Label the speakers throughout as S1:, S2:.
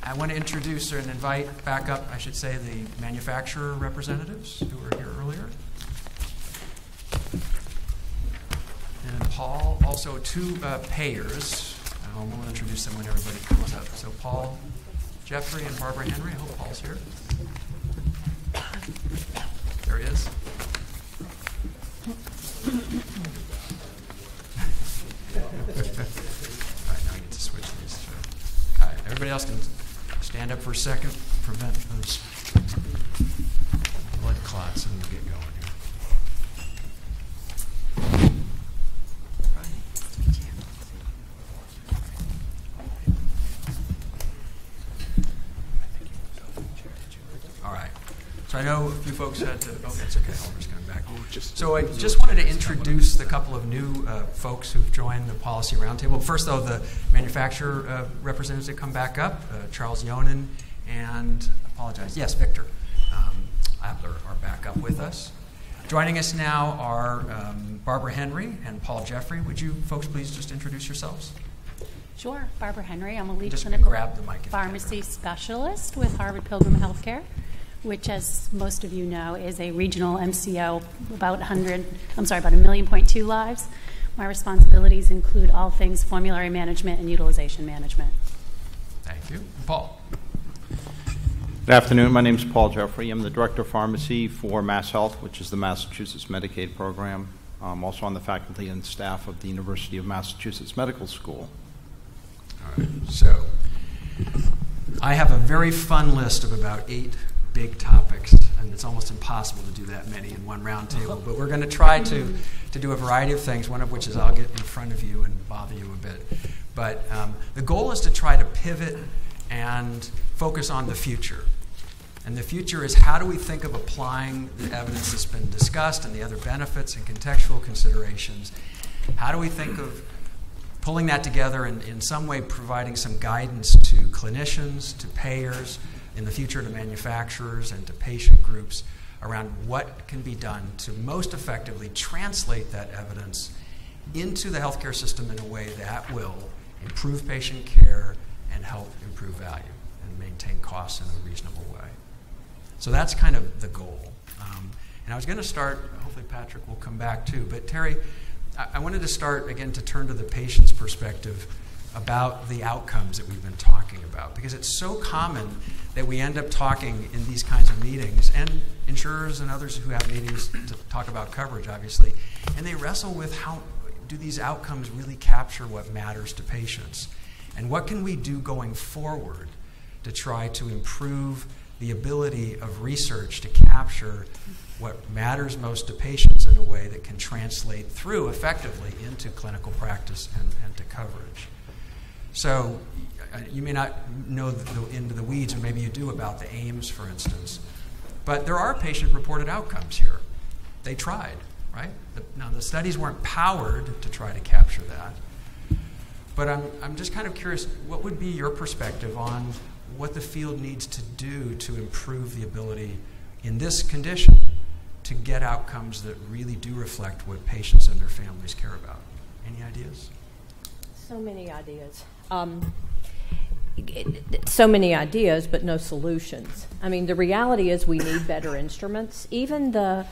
S1: I want to introduce and invite back up, I should say, the manufacturer representatives who were here earlier. And Paul, also two payers. We'll introduce them when everybody comes up. So Paul Jeffrey and Barbara Henry. I hope Paul's here. There he is. All right, now I get to switch these. All right, everybody else can stand up for a second, prevent those blood clots, and we'll get going here. All right. So I know a few folks had to, oh, that's okay, Oliver's coming back. So I just wanted to introduce the couple of new folks who've joined the Policy Roundtable. First, though, the manufacturer representatives that come back up, Charles Yonan and, Victor Appler are back up with us. Joining us now are Barbara Henry and Paul Jeffrey. Would you folks please just introduce yourselves?
S2: Sure. Barbara Henry. I'm a lead
S1: Just
S2: clinical
S1: grab the mic
S2: pharmacy specialist with Harvard Pilgrim Healthcare, which, as most of you know, is a regional MCO, about 1.2 million lives. My responsibilities include all things formulary management and utilization management.
S1: Thank you. Paul.
S3: Good afternoon. My name is Paul Jeffrey. I'm the Director of Pharmacy for Mass Health, which is the Massachusetts Medicaid program. I'm also on the faculty and staff of the University of Massachusetts Medical School.
S1: All right. So I have a very fun list of about 8 big topics, and it's almost impossible to do that many in one roundtable, but we're going to try to do a variety of things, one of which is I'll get in front of you and bother you a bit. But the goal is to try to pivot and focus on the future. And the future is, how do we think of applying the evidence that's been discussed and the other benefits and contextual considerations? How do we think of pulling that together and in some way providing some guidance to clinicians, to payers, in the future to manufacturers and to patient groups around what can be done to most effectively translate that evidence into the healthcare system in a way that will improve patient care and help improve value and maintain costs in a reasonable way. So that's kind of the goal. And I was going to start, hopefully Patrick will come back too, but Terry, I wanted to start again to turn to the patient's perspective about the outcomes that we've been talking about, because it's so common that we end up talking in these kinds of meetings, and insurers and others who have meetings to talk about coverage, obviously, and they wrestle with how do these outcomes really capture what matters to patients, and what can we do going forward to try to improve the ability of research to capture what matters most to patients in a way that can translate through effectively into clinical practice and to coverage. So you may not know into the weeds, or maybe you do, about the aims, for instance. But there are patient-reported outcomes here. They tried, right? Now, the studies weren't powered to try to capture that. But I'm just kind of curious, what would be your perspective on what the field needs to do to improve the ability in this condition to get outcomes that really do reflect what patients and their families care about? Any ideas?
S4: So many ideas. So many ideas, but no solutions. I mean, the reality is we need better instruments. Even the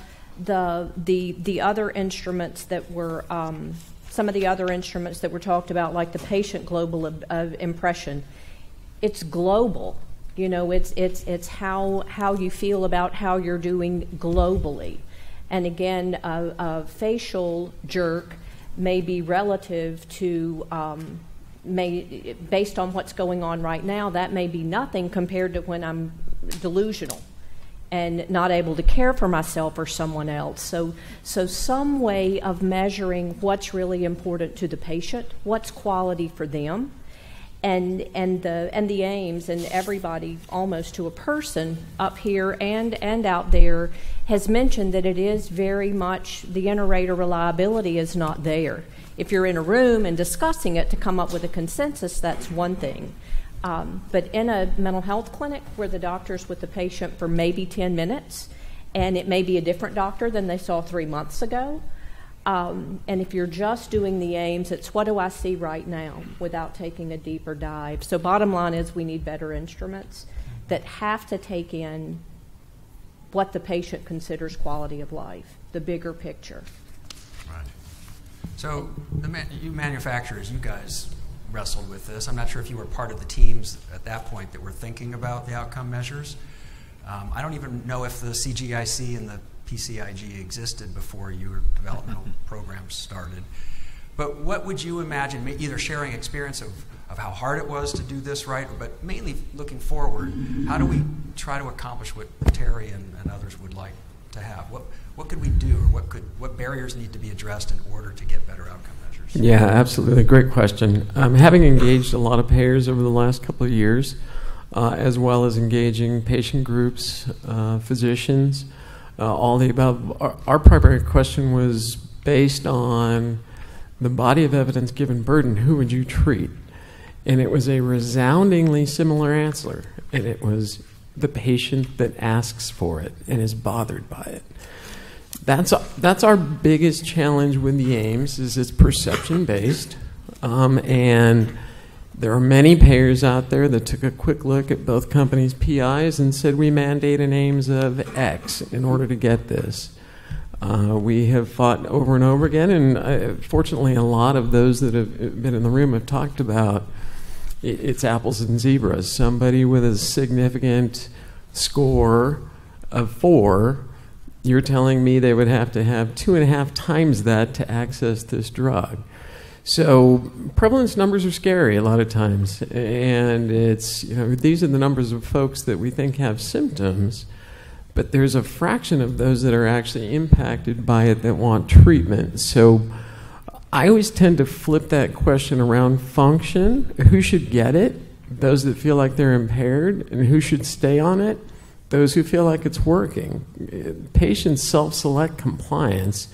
S4: other instruments that were some of the other instruments that were talked about, like the patient global impression, it's global. You know, it's how you feel about how you're doing globally. And again, a facial jerk may be relative to, based on what's going on right now, that may be nothing compared to when I'm delusional and not able to care for myself or someone else. So some way of measuring what's really important to the patient, what's quality for them, and the aims, and everybody almost to a person up here and out there has mentioned that it is very much, the inter-rater reliability is not there. If you're in a room and discussing it to come up with a consensus, that's one thing. But in a mental health clinic where the doctor's with the patient for maybe 10 minutes, and it may be a different doctor than they saw 3 months ago, And if you're just doing the aims, it's what do I see right now without taking a deeper dive. So bottom line is we need better instruments that have to take in what the patient considers quality of life, the bigger picture.
S1: Right. So you manufacturers, you guys wrestled with this. I'm not sure if you were part of the teams at that point that were thinking about the outcome measures. I don't even know if the CGIC and the PCIG existed before your developmental programs started. But what would you imagine, either sharing experience of how hard it was to do this right, but mainly looking forward, how do we try to accomplish what Terry and others would like to have? What could we do, or what barriers need to be addressed in order to get better outcome measures?
S5: Yeah, absolutely. Great question. Having engaged a lot of payers over the last couple of years, as well as engaging patient groups, physicians, all the above, our primary question was based on the body of evidence given burden, who would you treat? And it was a resoundingly similar answer, and it was the patient that asks for it and is bothered by it. That's our biggest challenge with the aims, is it's perception-based, and there are many payers out there that took a quick look at both companies' PIs and said we mandate an aims of X in order to get this. We have fought over and over again, and fortunately a lot of those that have been in the room have talked about it's apples and zebras. Somebody with a significant score of 4, you're telling me they would have to have 2.5 times that to access this drug. So prevalence numbers are scary a lot of times, and it's, these are the numbers of folks that we think have symptoms, but there's a fraction of those that are actually impacted by it that want treatment. So I always tend to flip that question around function. Who should get it? Those that feel like they're impaired. And who should stay on it? Those who feel like it's working. Patients self-select compliance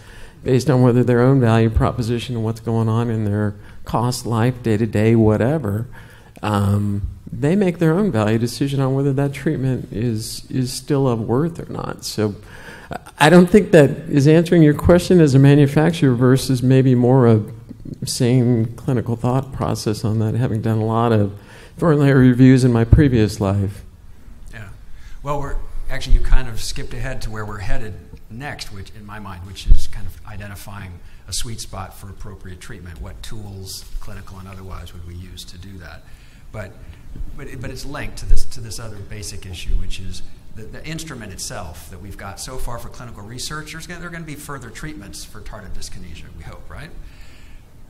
S5: based on whether their own value proposition and what's going on in their cost, life, day-to-day, whatever. They make their own value decision on whether that treatment is still of worth or not. So I don't think that is answering your question as a manufacturer versus maybe more a sane clinical thought process on that, having done a lot of formulary reviews in my previous life.
S1: Yeah. Well, you kind of skipped ahead to where we're headed next, which in my mind, which is kind of identifying a sweet spot for appropriate treatment. What tools, clinical and otherwise, would we use to do that? But it's linked to this other basic issue, which is the instrument itself that we've got so far for clinical research. There are going to be further treatments for tardive dyskinesia, we hope, right?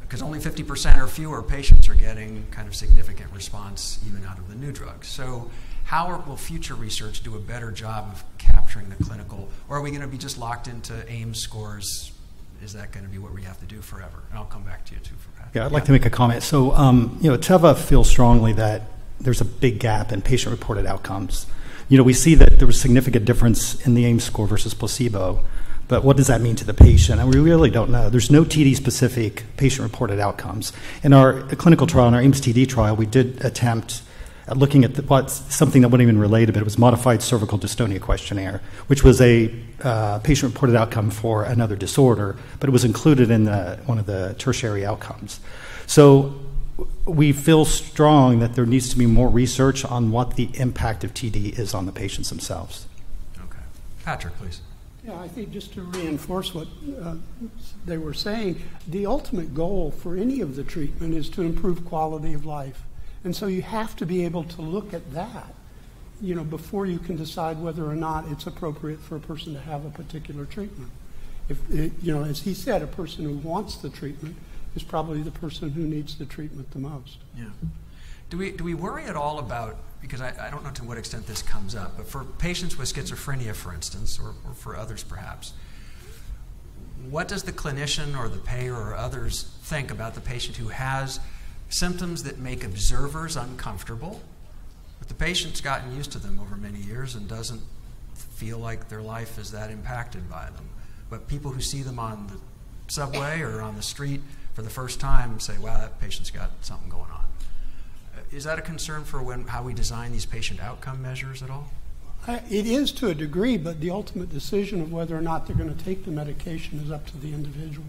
S1: Because only 50% or fewer patients are getting kind of significant response even out of the new drugs. So how will future research do a better job of capturing the clinical, or are we going to be just locked into AIMS scores? Is that going to be what we have to do forever? And I'll come back to you too for that.
S6: Yeah, I'd like to make a comment. So, Teva feels strongly that there's a big gap in patient-reported outcomes. We see that there was significant difference in the AIMS score versus placebo, but what does that mean to the patient? And we really don't know. There's no TD-specific patient-reported outcomes. In our clinical trial, in our AIMS TD trial, we did attempt at looking at something that wasn't even related, but it was modified cervical dystonia questionnaire, which was a patient-reported outcome for another disorder, but it was included in one of the tertiary outcomes. So we feel strong that there needs to be more research on what the impact of TD is on the patients themselves.
S1: Okay. Patrick, please.
S7: Yeah, I think just to reinforce what they were saying, the ultimate goal for any of the treatment is to improve quality of life. And so you have to be able to look at that, before you can decide whether or not it's appropriate for a person to have a particular treatment. As he said, a person who wants the treatment is probably the person who needs the treatment the most.
S1: Yeah. Do we worry at all about, because I don't know to what extent this comes up, but for patients with schizophrenia, for instance, or for others perhaps, what does the clinician or the payer or others think about the patient who has symptoms that make observers uncomfortable, but the patient's gotten used to them over many years and doesn't feel like their life is that impacted by them? But people who see them on the subway or on the street for the first time say, wow, that patient's got something going on. Is that a concern for how we design these patient outcome measures at all?
S7: It is to a degree, but the ultimate decision of whether or not they're going to take the medication is up to the individual.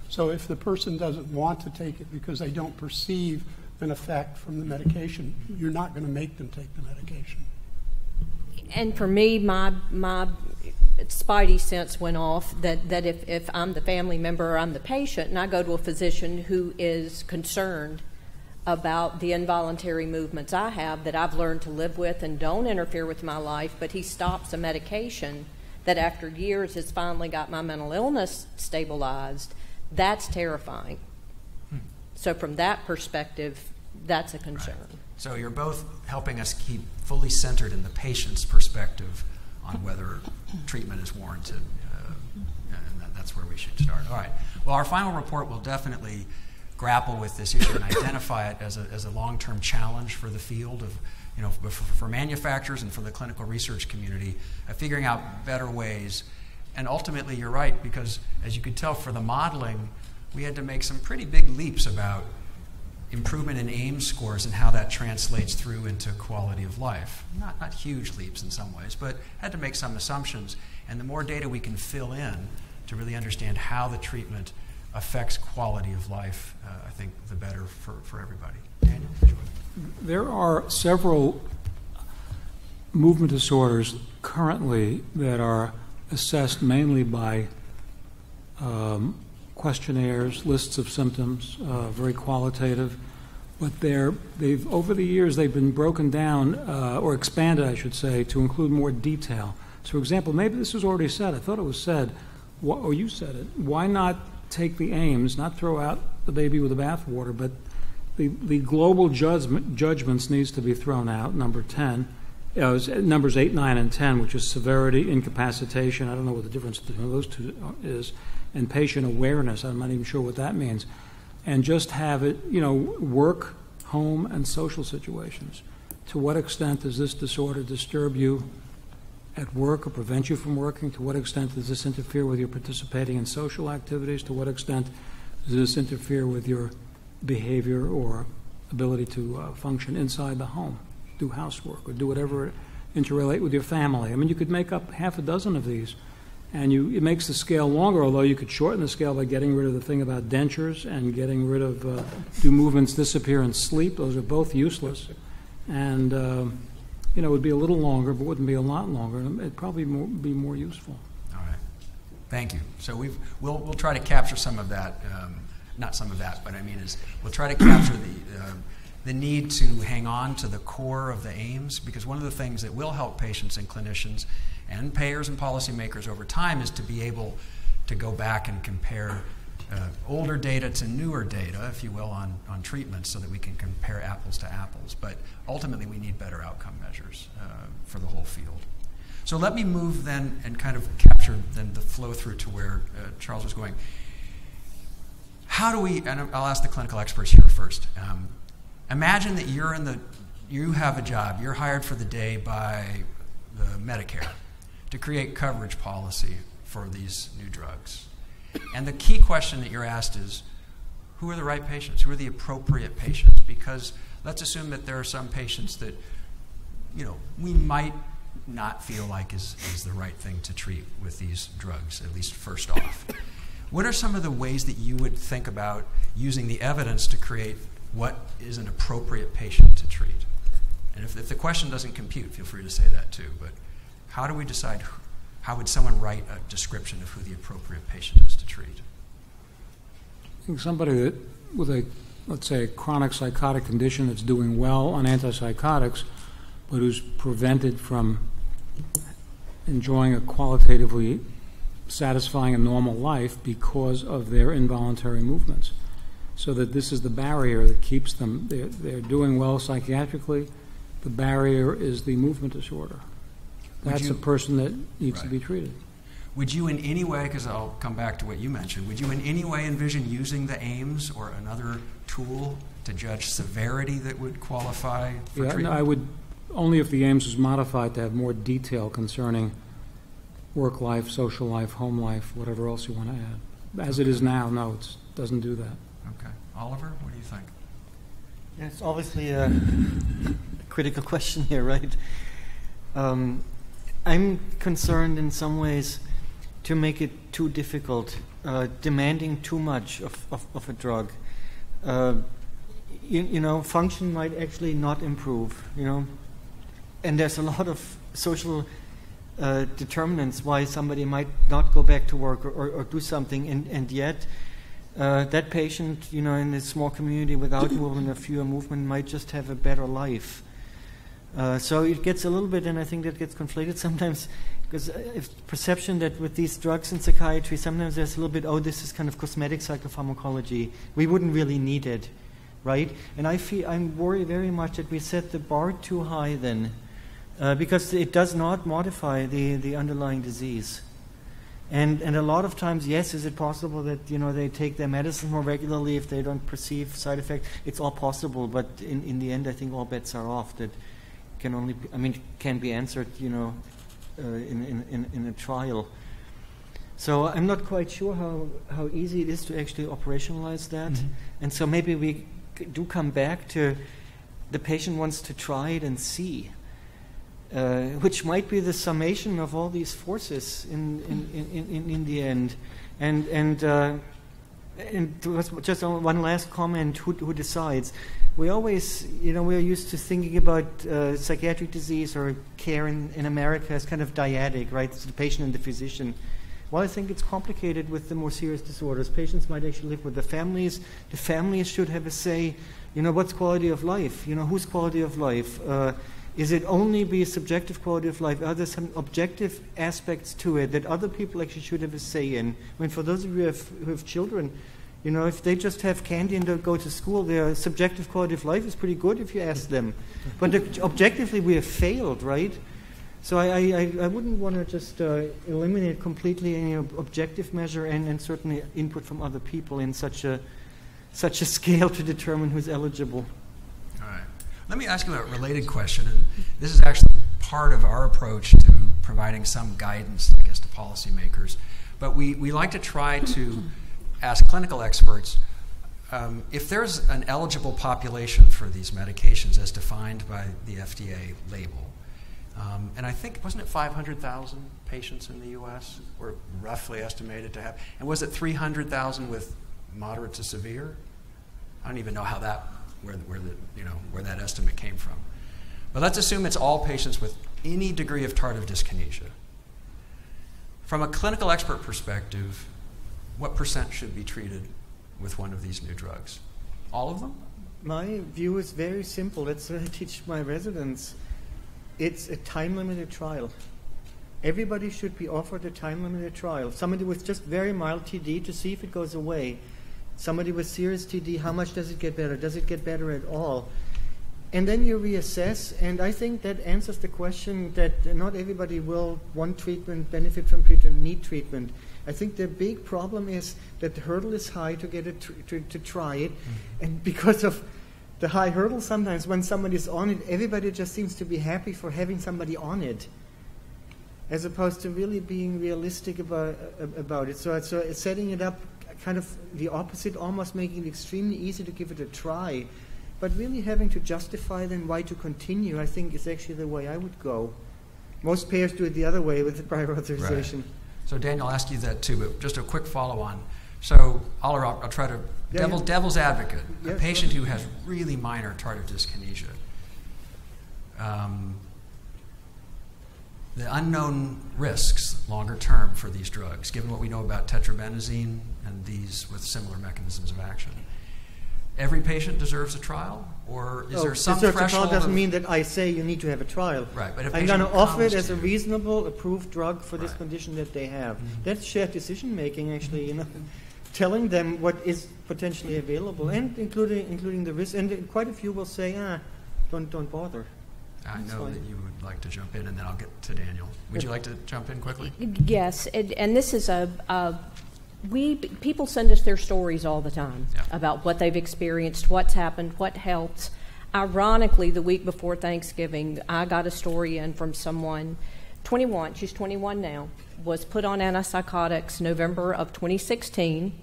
S7: So if the person doesn't want to take it because they don't perceive an effect from the medication, you're not going to make them take the medication.
S4: And for me, my spidey sense went off that if I'm the family member or I'm the patient and I go to a physician who is concerned about the involuntary movements I have that I've learned to live with and don't interfere with my life, but he stops a medication that after years has finally got my mental illness stabilized, that's terrifying. So from that perspective, that's a concern.
S1: Right. So you're both helping us keep fully centered in the patient's perspective on whether treatment is warranted, and that's where we should start. All right. Well, our final report will definitely grapple with this issue and identify it as a long-term challenge for the field of, for manufacturers and for the clinical research community, figuring out better ways. And ultimately, you're right, because as you could tell for the modeling, we had to make some pretty big leaps about improvement in AIMS scores and how that translates through into quality of life. Not huge leaps in some ways, but had to make some assumptions. And the more data we can fill in to really understand how the treatment affects quality of life, I think the better for everybody. Daniel?
S8: There are several movement disorders currently that are assessed mainly by questionnaires, lists of symptoms, very qualitative. But they've over the years they've been broken down or expanded, I should say, to include more detail. So, for example, maybe this was already said. I thought it was said, or you said it. Why not take the AIMS, not throw out the baby with the bathwater, but the global judgments needs to be thrown out. Number 10, numbers 8, 9, and 10, which is severity, incapacitation. I don't know what the difference between those two is. And patient awareness. I'm not even sure what that means. And just have it, work, home, and social situations. To what extent does this disorder disturb you at work or prevent you from working? To what extent does this interfere with your participating in social activities? To what extent does this interfere with your behavior or ability to function inside the home, do housework, or do whatever, interrelate with your family? I mean, you could make up half a dozen of these. And it makes the scale longer, although you could shorten the scale by getting rid of the thing about dentures and getting rid of do movements disappear in sleep. Those are both useless. And, it would be a little longer, but wouldn't be a lot longer. It'd probably be more useful.
S1: All right. Thank you. So we'll try to capture some of that. Not some of that, but we'll try to capture the need to hang on to the core of the AIMS, because one of the things that will help patients and clinicians and payers and policymakers over time is to be able to go back and compare older data to newer data, if you will, on treatments, so that we can compare apples to apples. But ultimately, we need better outcome measures for the whole field. So let me move then and kind of capture then the flow through to where Charles was going. How do we, and I'll ask the clinical experts here first. Imagine that you have a job, you're hired for the day by the Medicare to create coverage policy for these new drugs. And the key question that you're asked is, who are the right patients? Who are the appropriate patients? Because let's assume that there are some patients that, we might not feel like is the right thing to treat with these drugs, at least first off. What are some of the ways that you would think about using the evidence to create what is an appropriate patient to treat? And if the question doesn't compute, feel free to say that too. But how do we decide, how would someone write a description of who the appropriate patient is to treat?
S8: I think somebody with let's say, a chronic psychotic condition that's doing well on antipsychotics, but who's prevented from enjoying a qualitatively satisfying and normal life because of their involuntary movements. So that this is the barrier that keeps them, they're doing well psychiatrically. The barrier is the movement disorder. That's a person that needs to be treated.
S1: Would you in any way, because I'll come back to what you mentioned, would you in any way envision using the AIMS or another tool to judge severity that would qualify for treatment?
S8: No, I would, only if the AIMS was modified to have more detail concerning work life, social life, home life, whatever else you want to add. As it is now, no, it doesn't do that.
S1: Okay. Oliver, what do you think?
S9: Yeah, it's obviously a critical question here, right? I'm concerned in some ways to make it too difficult, demanding too much of a drug. Function might actually not improve, and there's a lot of social determinants why somebody might not go back to work or do something, and yet that patient, in a small community without movement or fewer movement might just have a better life. So it gets a little bit, and I think that gets conflated sometimes, because it's perception that with these drugs in psychiatry, sometimes there's a little bit, this is kind of cosmetic psychopharmacology. We wouldn't really need it, right? And I'm worried very much that we set the bar too high then, because it does not modify the underlying disease. And a lot of times, yes, is it possible that they take their medicine more regularly if they don't perceive side effects? It's all possible, but in the end, I think all bets are off. That can be answered, in a trial. So I'm not quite sure how easy it is to actually operationalize that. Mm-hmm. And so maybe we do come back to the patient wants to try it and see, which might be the summation of all these forces in the end. And just one last comment: who decides? We always, we're used to thinking about psychiatric disease or care in America as kind of dyadic, right? It's the patient and the physician. Well, I think it's complicated with the more serious disorders. Patients might actually live with the families. The families should have a say. What's quality of life? Whose quality of life? Is it only be subjective quality of life? Are there some objective aspects to it that other people actually should have a say in? For those of you who have children, if they just have candy and don't go to school, their subjective quality of life is pretty good if you ask them. But objectively, we have failed, right? So I wouldn't want to just eliminate completely any objective measure and certainly input from other people in such a scale to determine who's eligible.
S1: All right. Let me ask you a related question, and this is actually part of our approach to providing some guidance, I guess, to policymakers. But we like to try to ask clinical experts if there's an eligible population for these medications as defined by the FDA label. And I think, wasn't it 500,000 patients in the U.S. were roughly estimated to have? And was it 300,000 with moderate to severe? I don't even know how where that estimate came from. But let's assume it's all patients with any degree of tardive dyskinesia. From a clinical expert perspective, what % should be treated with one of these new drugs? All of them?
S9: My view is very simple. That's what I teach my residents. It's a time-limited trial. Everybody should be offered a time-limited trial. Somebody with just very mild TD to see if it goes away. Somebody with serious TD, how much does it get better? Does it get better at all? And then you reassess, and I think that answers the question that not everybody will want treatment, benefit from treatment, need treatment. I think the big problem is that the hurdle is high to get it to try it, and because of the high hurdle, sometimes when somebody's on it, everybody just seems to be happy for having somebody on it, as opposed to really being realistic about it. So it's setting it up kind of the opposite, almost making it extremely easy to give it a try, but really having to justify then why to continue, I think, is actually the way I would go. Most payers do it the other way with the prior authorization.
S1: Right. So Daniel, I'll ask you that too, but just a quick follow-on. So I'll try to devil's advocate, a patient who has really minor tardive dyskinesia. The unknown risks longer term for these drugs, given what we know about tetrabenazine and these with similar mechanisms of action. Every patient deserves a trial, or is there some threshold?
S9: A trial doesn't mean that I say you need to have a trial.
S1: Right, but if
S9: I'm going to offer it as a reasonable, approved drug for this condition that they have. Mm-hmm. That's shared decision making, actually. Telling them what is potentially available, and including the risk. And quite a few will say, don't bother.
S1: I know that you would like to jump in, and then I'll get to Daniel. Would you like to jump in quickly?
S4: Yes, and this is people send us their stories all the time about what they've experienced, what's happened, what helps. Ironically, the week before Thanksgiving, I got a story in from someone, 21, she's 21 now, was put on antipsychotics November of 2016,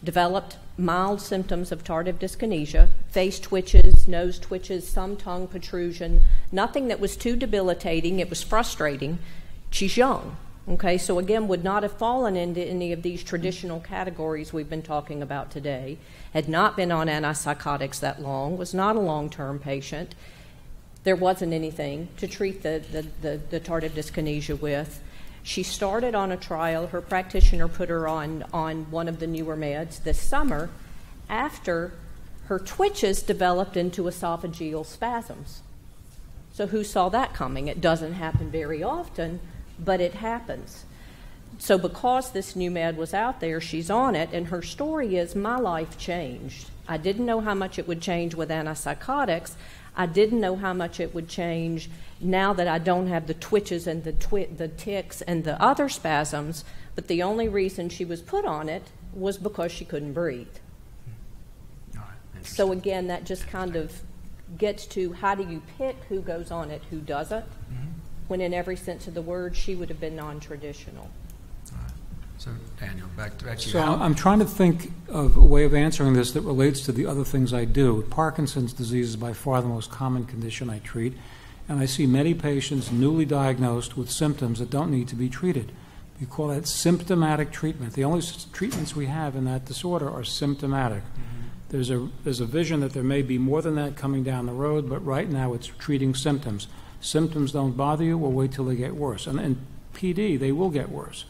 S4: developed mild symptoms of tardive dyskinesia, face twitches, nose twitches, some tongue protrusion, nothing that was too debilitating. It was frustrating. She's young. Okay, so again, would not have fallen into any of these traditional categories we've been talking about today, had not been on antipsychotics that long, was not a long-term patient. There wasn't anything to treat the tardive dyskinesia with. She started on a trial. Her practitioner put her on one of the newer meds this summer after her twitches developed into esophageal spasms. So who saw that coming? It doesn't happen very often, but it happens. So because this new med was out there, she's on it, and her story is, my life changed. I didn't know how much it would change with antipsychotics. I didn't know how much it would change now that I don't have the twitches and the tics and the other spasms, but the only reason she was put on it was because she couldn't breathe. So again, that just kind of gets to how do you pick who goes on it, who doesn't, when in every sense of the word, she would have been non-traditional.
S1: So, Daniel, back to you.
S8: So I'm trying to think of a way of answering this that relates to the other things I do. Parkinson's disease is by far the most common condition I treat, and I see many patients newly diagnosed with symptoms that don't need to be treated. We call that symptomatic treatment. The only treatments we have in that disorder are symptomatic. There's a vision that there may be more than that coming down the road, but right now it's treating symptoms. Symptoms don't bother you, we'll wait till they get worse. And in PD, they will get worse.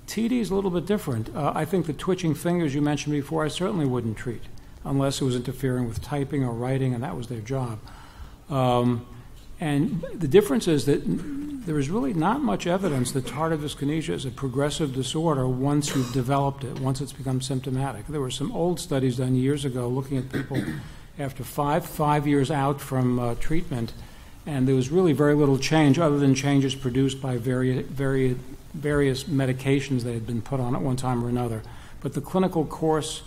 S8: TD is a little bit different. I think the twitching fingers you mentioned before, I certainly wouldn't treat unless it was interfering with typing or writing, and that was their job. And the difference is that there is really not much evidence that tardive dyskinesia is a progressive disorder once you've developed it, once it's become symptomatic. There were some old studies done years ago looking at people after 5 years out from treatment, and there was really very little change other than changes produced by various medications they had been put on at one time or another. But the clinical course,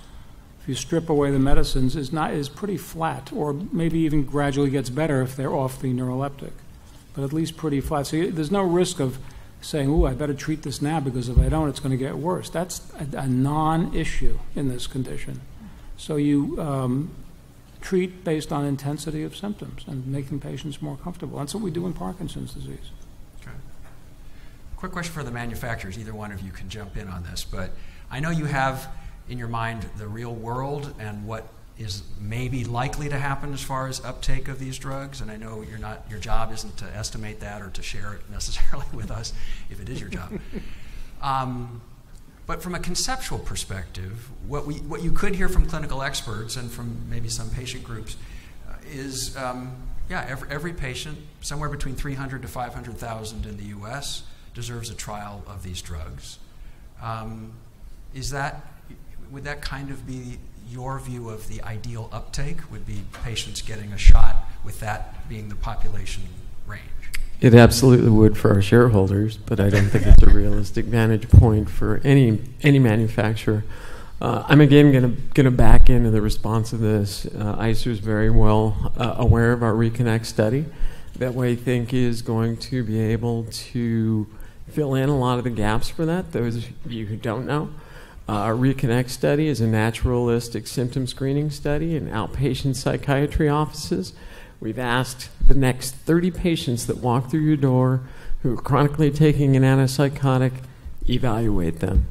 S8: if you strip away the medicines, is pretty flat, or maybe even gradually gets better if they're off the neuroleptic, but at least pretty flat. So there's no risk of saying, "Ooh, I better treat this now because if I don't, it's going to get worse." That's a non-issue in this condition. So you treat based on intensity of symptoms and making patients more comfortable. That's what we do in Parkinson's disease.
S1: Okay. Quick question for the manufacturers. Either one of you can jump in on this, but I know you have in your mind the real world and what is maybe likely to happen as far as uptake of these drugs, and I know your job isn't to estimate that or to share it necessarily with us if it is your job. But from a conceptual perspective, what you could hear from clinical experts and from maybe some patient groups is, every patient, somewhere between 300 to 500,000 in the U.S., deserves a trial of these drugs. Would that kind of be your view of the ideal uptake? Would be patients getting a shot with that being the population range?
S5: It absolutely would for our shareholders, but I don't think it's a realistic vantage point for any manufacturer. I'm again going to back into the response of this. ICER is very well aware of our Reconnect study that we think is going to be able to fill in a lot of the gaps for that. Those of you who don't know, our Reconnect study is a naturalistic symptom screening study in outpatient psychiatry offices. We've asked the next 30 patients that walk through your door who are chronically taking an antipsychotic, evaluate them.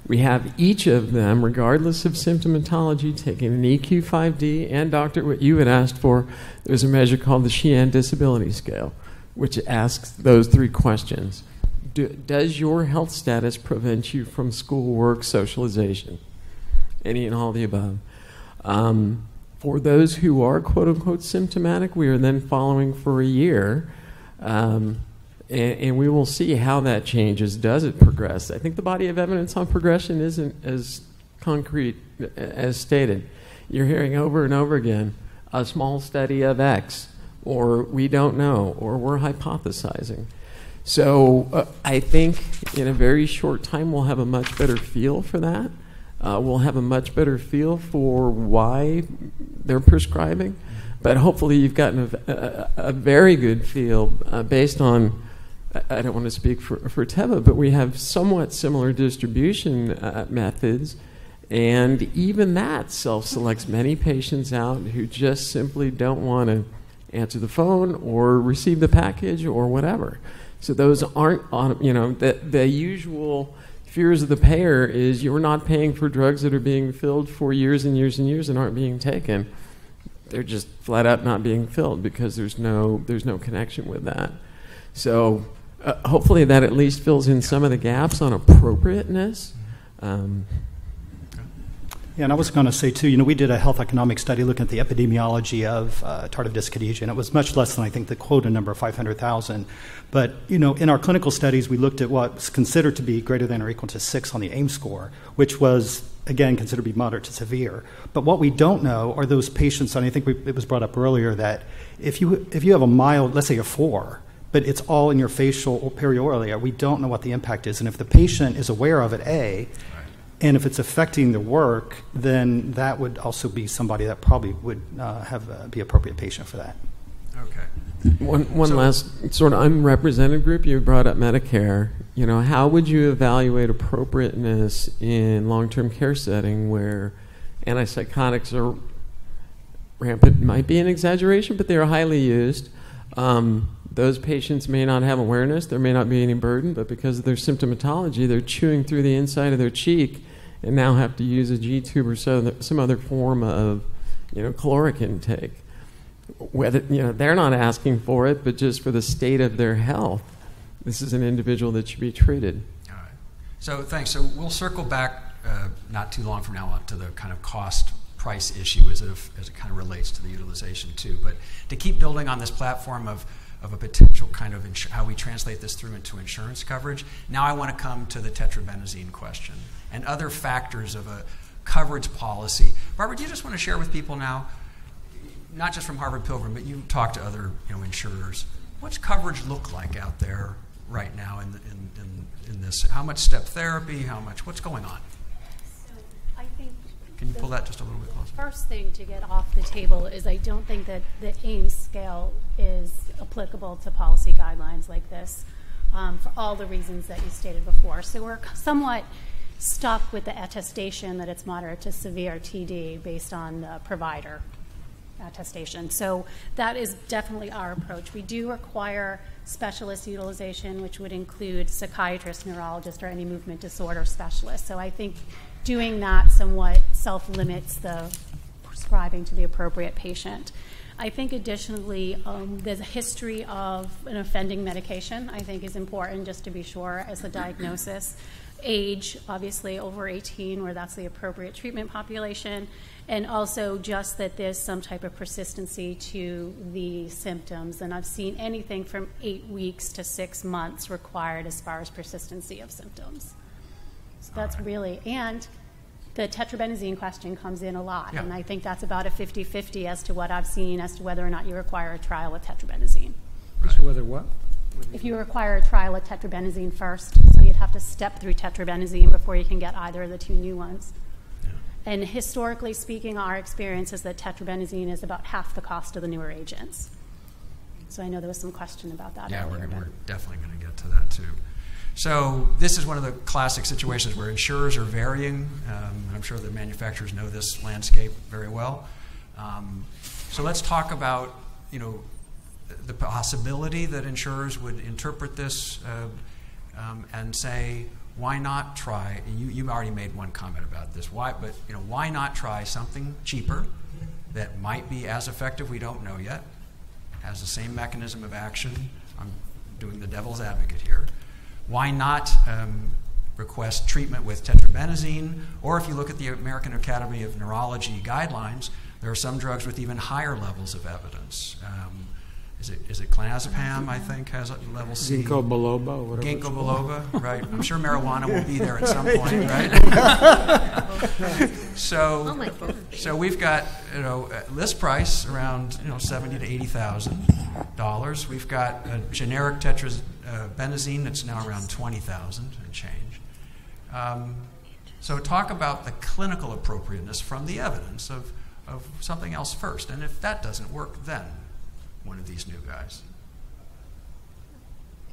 S5: We have each of them, regardless of symptomatology, taking an EQ-5D, and Doctor, what you had asked for, there's a measure called the Sheehan Disability Scale, which asks those 3 questions. Does your health status prevent you from school, work, socialization? Any and all the above. For those who are quote-unquote symptomatic, we are then following for a year, and we will see how that changes. Does it progress? I think the body of evidence on progression isn't as concrete as stated. You're hearing over and over again, a small study of X, or we don't know, or we're hypothesizing. So I think in a very short time we'll have a much better feel for that. We'll have a much better feel for why they're prescribing. But hopefully you've gotten a very good feel based on, I don't want to speak for Teva, but we have somewhat similar distribution methods. And even that self-selects many patients out who just simply don't want to answer the phone or receive the package or whatever. So those aren't on, the usual fears of the payer is you're not paying for drugs that are being filled for years and years and years and aren't being taken. They're just flat out not being filled because there's no connection with that. So hopefully that at least fills in some of the gaps on appropriateness.
S6: Yeah, and I was going to say, too, we did a health economic study looking at the epidemiology of tardive dyskinesia, and it was much less than, I think, the quota number of 500,000. But, in our clinical studies, we looked at what's considered to be greater than or equal to 6 on the AIM score, which was, again, considered to be moderate to severe. But what we don't know are those patients, and I think it was brought up earlier, that if you have a mild, let's say a 4, but it's all in your facial or perioral area, we don't know what the impact is. And if the patient is aware of it, and if it's affecting the work, then that would also be somebody that probably would be appropriate patient for that.
S1: Okay.
S5: One last sort of unrepresented group. You brought up Medicare. How would you evaluate appropriateness in long-term care setting where antipsychotics are rampant? Might be an exaggeration, but they are highly used. Those patients may not have awareness. There may not be any burden, but because of their symptomatology, they're chewing through the inside of their cheek and now have to use a G-tube or some other form of, caloric intake. Whether, they're not asking for it, but just for the state of their health, this is an individual that should be treated.
S1: All right. So thanks. So we'll circle back not too long from now on to the kind of cost price issue as it kind of relates to the utilization too. But to keep building on this platform of a potential kind of how we translate this through into insurance coverage, now I want to come to the tetrabenazine question and other factors of a coverage policy. Barbara, do you just want to share with people now, not just from Harvard Pilgrim, but you talk to other insurers, what's coverage look like out there right now in this? How much step therapy? What's going on?
S2: So I think
S1: can you pull that just a little bit closer?
S2: First thing to get off the table is I don't think that the AIMS scale is applicable to policy guidelines like this for all the reasons that you stated before. So we're somewhat stuck with the attestation that it's moderate to severe TD based on the provider attestation. So that is definitely our approach. We do require specialist utilization, which would include psychiatrists, neurologists, or any movement disorder specialists. So I think doing that somewhat self-limits the prescribing to the appropriate patient. I think additionally, there's a history of an offending medication, I think is important just to be sure as the diagnosis. Age, obviously over 18, where that's the appropriate treatment population, and also just that there's some type of persistency to the symptoms. And I've seen anything from 8 weeks to 6 months required as far as persistency of symptoms. So that's really, and the tetrabenazine question comes in a lot, and I think that's about a 50-50 as to what I've seen as to whether or not you require a trial with tetrabenazine.
S8: Right. So whether what?
S2: If you require a trial of tetrabenazine first, so you'd have to step through tetrabenazine before you can get either of the 2 new ones. Yeah. And historically speaking, our experience is that tetrabenazine is about half the cost of the newer agents. So I know there was some question about that.
S1: Yeah,
S2: earlier,
S1: we're definitely going to get to that too. So this is one of the classic situations where insurers are varying. I'm sure the manufacturers know this landscape very well. So let's talk about, the possibility that insurers would interpret this and say, why not try? You already made one comment about this. Why not try something cheaper that might be as effective? We don't know yet. Has the same mechanism of action. I'm doing the devil's advocate here. Why not request treatment with tetrabenazine? Or if you look at the American Academy of Neurology guidelines, there are some drugs with even higher levels of evidence. Is it clonazepam, I think, has a level C?
S8: Ginkgo biloba, whatever.
S1: Ginkgo biloba, right. I'm sure marijuana will be there at some point, right? So we've got, list price around, $70,000 to $80,000. We've got a generic tetrabenazine that's now around $20,000 and change. So talk about the clinical appropriateness from the evidence of something else first. And if that doesn't work, then one of these new guys.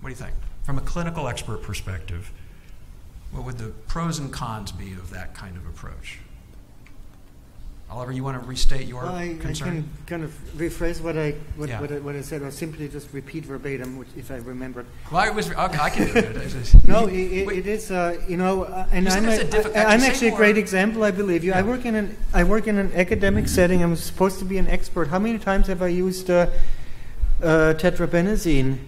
S1: What do you think? From a clinical expert perspective, what would the pros and cons be of that kind of approach? Oliver, you want to restate your
S9: I
S1: concern?
S9: can kind of rephrase what I said, or simply just repeat verbatim, if I remember.
S1: Well, I can do it.
S9: No, it is, and I'm actually a great example, I believe. I work in an academic setting. I'm supposed to be an expert. How many times have I used tetrabenazine?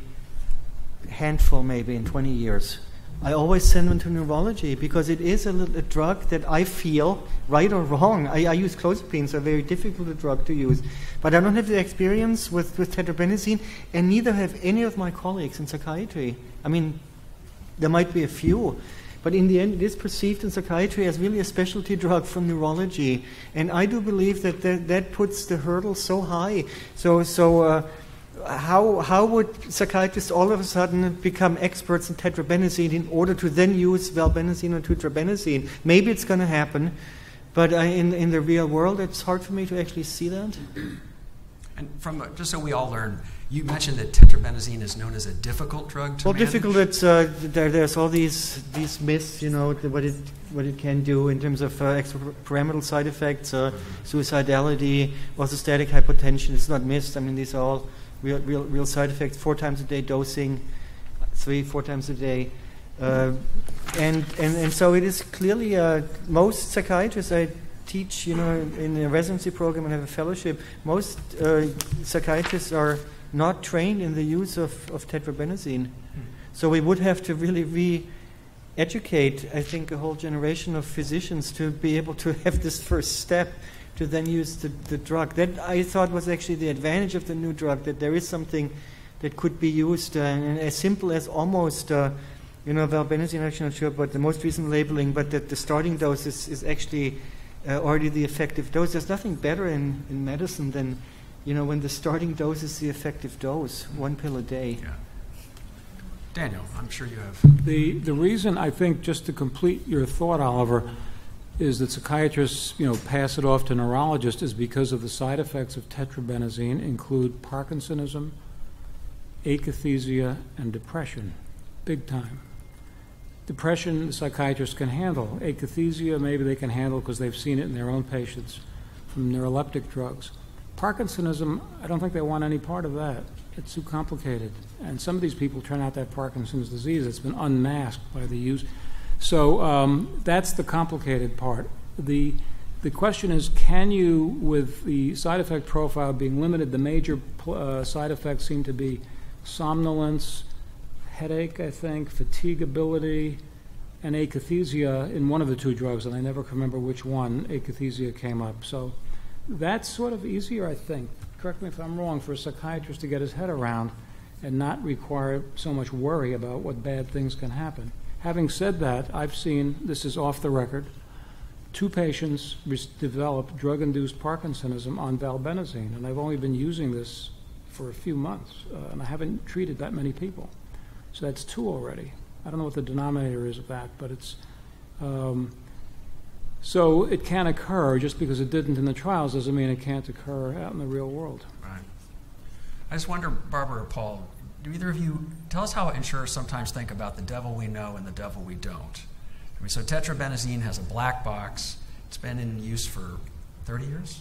S9: Handful, maybe, in 20 years. I always send them to neurology because it is a drug that I feel, right or wrong. I use clozapine, so a very difficult drug to use. But I don't have the experience with tetrabenazine, and neither have any of my colleagues in psychiatry. I mean, there might be a few, but in the end, it is perceived in psychiatry as really a specialty drug from neurology. And I do believe that puts the hurdle so high. How would psychiatrists all of a sudden become experts in tetrabenazine in order to then use valbenazine or tetrabenazine? Maybe it's going to happen, but in the real world, it's hard for me to actually see that.
S1: And just so we all learn, you mentioned that tetrabenazine is known as a difficult drug to manage.
S9: Difficult. It's there's all these myths, what it can do in terms of extrapyramidal side effects, suicidality, orthostatic hypotension. It's not myths. I mean, these are all real side effects. 4 times a day dosing, 3-4 times a day, and so it is clearly most psychiatrists I teach, in a residency program and have a fellowship. Most psychiatrists are not trained in the use of tetrabenazine, so we would have to really re-educate, I think, a whole generation of physicians to be able to have this first step, to then use the drug. That I thought was actually the advantage of the new drug, that there is something that could be used, and as simple as almost, valbenazine, I'm not sure about the most recent labeling, but that the starting dose is actually already the effective dose. There's nothing better in medicine than, when the starting dose is the effective dose, 1 pill a day.
S1: Yeah. Daniel, I'm sure you have.
S8: The reason, I think, just to complete your thought, Oliver, is that psychiatrists, pass it off to neurologists is because of the side effects of tetrabenazine include Parkinsonism, akathisia, and depression, big time. Depression, the psychiatrists can handle. Akathisia, maybe they can handle because they've seen it in their own patients from neuroleptic drugs. Parkinsonism, I don't think they want any part of that. It's too complicated. And some of these people turn out to have Parkinson's disease. It's been unmasked by the use. So that's the complicated part. The question is, can you, with the side effect profile being limited, the major side effects seem to be somnolence, headache, I think, fatigability, and akathisia in one of the 2 drugs, and I never can remember which one akathisia came up. So that's sort of easier, I think. Correct me if I'm wrong, for a psychiatrist to get his head around and not require so much worry about what bad things can happen. Having said that, I've seen, this is off the record, 2 patients developed drug-induced Parkinsonism on valbenazine, and I've only been using this for a few months, and I haven't treated that many people. So that's 2 already. I don't know what the denominator is of that, but it's... so it can occur. Just because it didn't in the trials doesn't mean it can't occur out in the real world.
S1: Right. I just wonder, Barbara or Paul, do either of you tell us how insurers sometimes think about the devil we know and the devil we don't? I mean, so tetrabenazine has a black box. It's been in use for 30 years?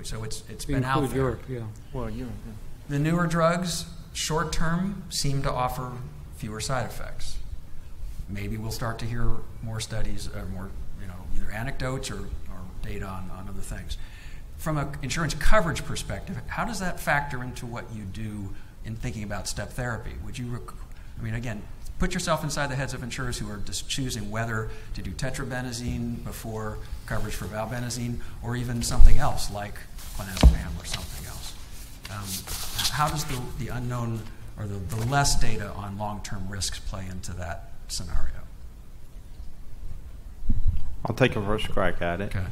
S1: So it's been out there.
S8: Europe, yeah.
S9: Well, Europe, yeah.
S1: The newer drugs, short term, seem to offer fewer side effects. Maybe we'll start to hear more studies, or more, either anecdotes or data on other things. From an insurance coverage perspective, how does that factor into what you do in thinking about step therapy? Would you, again, put yourself inside the heads of insurers who are just choosing whether to do tetrabenazine before coverage for valbenazine, or even something else like clonazepam or something else. How does the unknown or the less data on long-term risks play into that scenario?
S3: I'll take a first crack at it.
S1: Okay.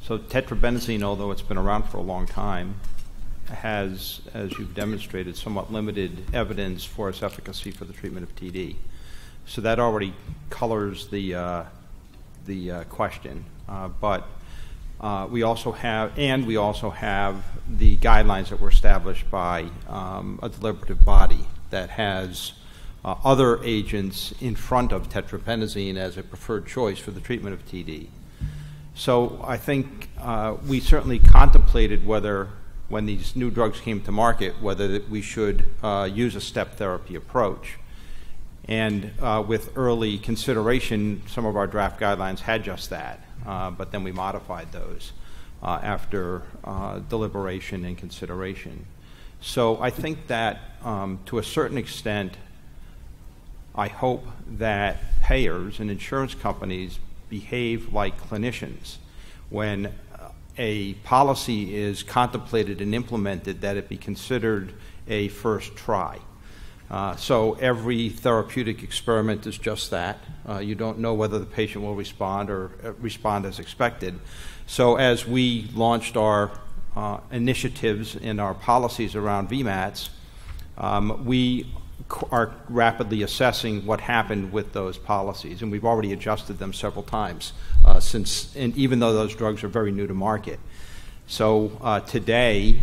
S3: So tetrabenazine, although it's been around for a long time, has, as you've demonstrated, somewhat limited evidence for its efficacy for the treatment of TD. So that already colors the question. But we also have the guidelines that were established by a deliberative body that has other agents in front of tetrabenazine as a preferred choice for the treatment of TD. So I think we certainly contemplated whether, when these new drugs came to market, whether we should use a step therapy approach. And with early consideration, some of our draft guidelines had just that, but then we modified those after deliberation and consideration. So I think that to a certain extent, I hope that payers and insurance companies behave like clinicians. When a policy is contemplated and implemented, that it be considered a first try. So every therapeutic experiment is just that. You don't know whether the patient will respond or respond as expected. So as we launched our initiatives in our policies around VMATs, we are rapidly assessing what happened with those policies, and we've already adjusted them several times since, and even though those drugs are very new to market. So today,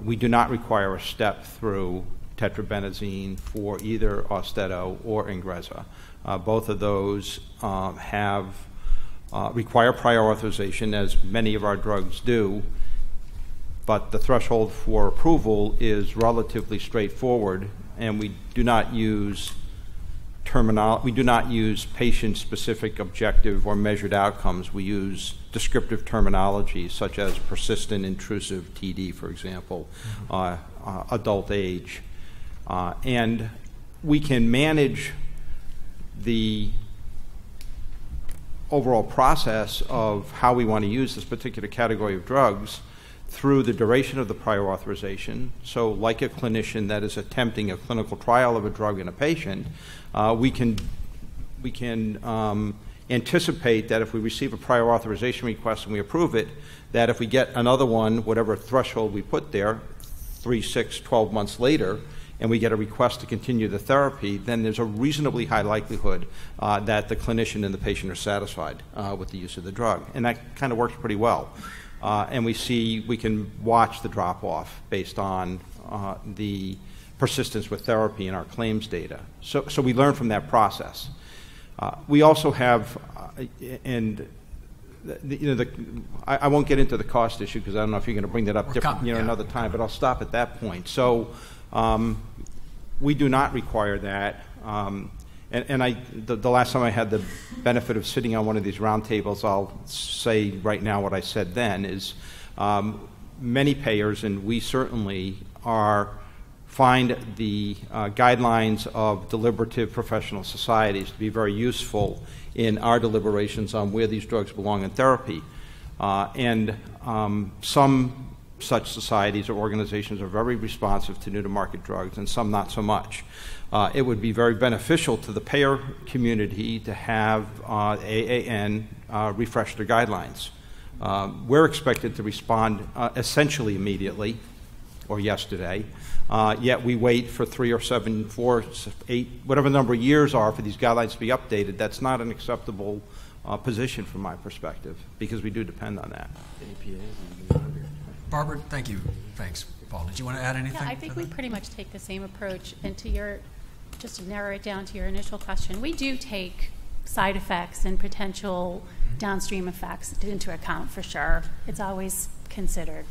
S3: we do not require a step through tetrabenazine for either Austedo or Ingrezza. Both of those require prior authorization, as many of our drugs do, but the threshold for approval is relatively straightforward, and we do not use patient-specific objective or measured outcomes. We use descriptive terminology such as persistent intrusive TD, for example, adult age. And we can manage the overall process of how we want to use this particular category of drugs through the duration of the prior authorization. So like a clinician that is attempting a clinical trial of a drug in a patient, we can anticipate that if we receive a prior authorization request and we approve it, that if we get another one, whatever threshold we put there, 3, 6, 12 months later, and we get a request to continue the therapy, then there's a reasonably high likelihood that the clinician and the patient are satisfied with the use of the drug. And that kind of works pretty well. And we can watch the drop-off based on the persistence with therapy in our claims data. So we learn from that process. We also have, I won't get into the cost issue because I don't know if you're going to bring that up another time, but I'll stop at that point. So we do not require that. The last time I had the benefit of sitting on one of these roundtables, I'll say right now what I said then is many payers, and we certainly find the guidelines of deliberative professional societies to be very useful in our deliberations on where these drugs belong in therapy. And some such societies or organizations are very responsive to new-to-market drugs, and some not so much. It would be very beneficial to the payer community to have AAN refresh their guidelines. We're expected to respond essentially immediately, or yesterday, yet we wait for 3 or 7, 4, 8, whatever the number of years are for these guidelines to be updated. That's not an acceptable position from my perspective, because we do depend on that.
S1: Barbara, thank you. Thanks. Paul, did you want to add anything?
S2: Yeah, I think we pretty much take the same approach. And just to narrow it down to your initial question, we do take side effects and potential downstream effects into account for sure. It's always considered.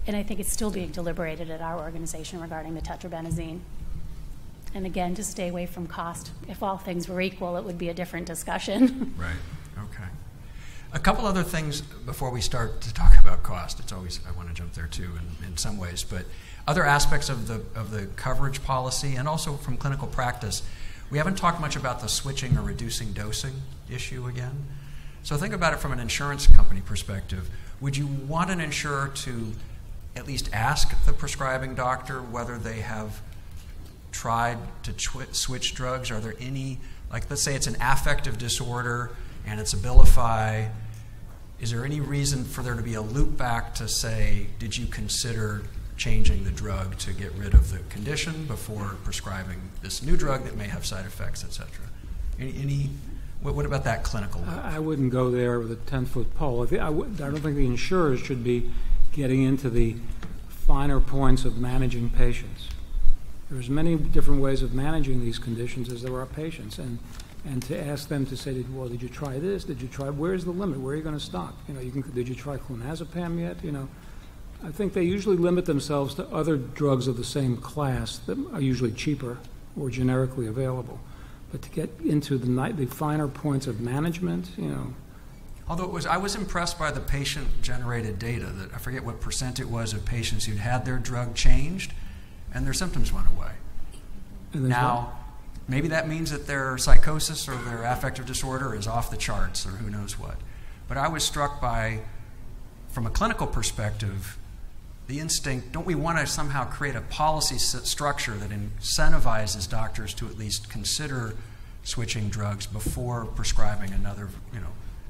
S2: And I think it's still being deliberated at our organization regarding the tetrabenazine. And again, to stay away from cost. If all things were equal, it would be a different discussion.
S1: Right. Okay. A couple other things before we start to talk about cost. It's always, I want to jump there too in some ways, but other aspects of the coverage policy and also from clinical practice, we haven't talked much about the switching or reducing dosing issue again. So think about it from an insurance company perspective. Would you want an insurer to at least ask the prescribing doctor whether they have tried to switch drugs? Are there any, like let's say it's an affective disorder and it's Abilify, is there any reason for there to be a loop back to say, did you consider changing the drug to get rid of the condition before prescribing this new drug that may have side effects, et cetera? What about that clinical loop?
S8: I wouldn't go there with a 10-foot pole. I don't think the insurers should be getting into the finer points of managing patients. There's many different ways of managing these conditions as there are patients, and and to ask them to say, well, did you try this? Did you try, where's the limit? Where are you going to stop? Did you try clonazepam yet? I think they usually limit themselves to other drugs of the same class that are usually cheaper or generically available. But to get into the finer points of management,
S1: Although I was impressed by the patient-generated data. That I forget what % it was of patients who'd had their drug changed, and their symptoms went away. Now, maybe that means that their psychosis or their affective disorder is off the charts, or who knows what. But I was struck by, from a clinical perspective, the instinct, don't we want to somehow create a policy structure that incentivizes doctors to at least consider switching drugs before prescribing another,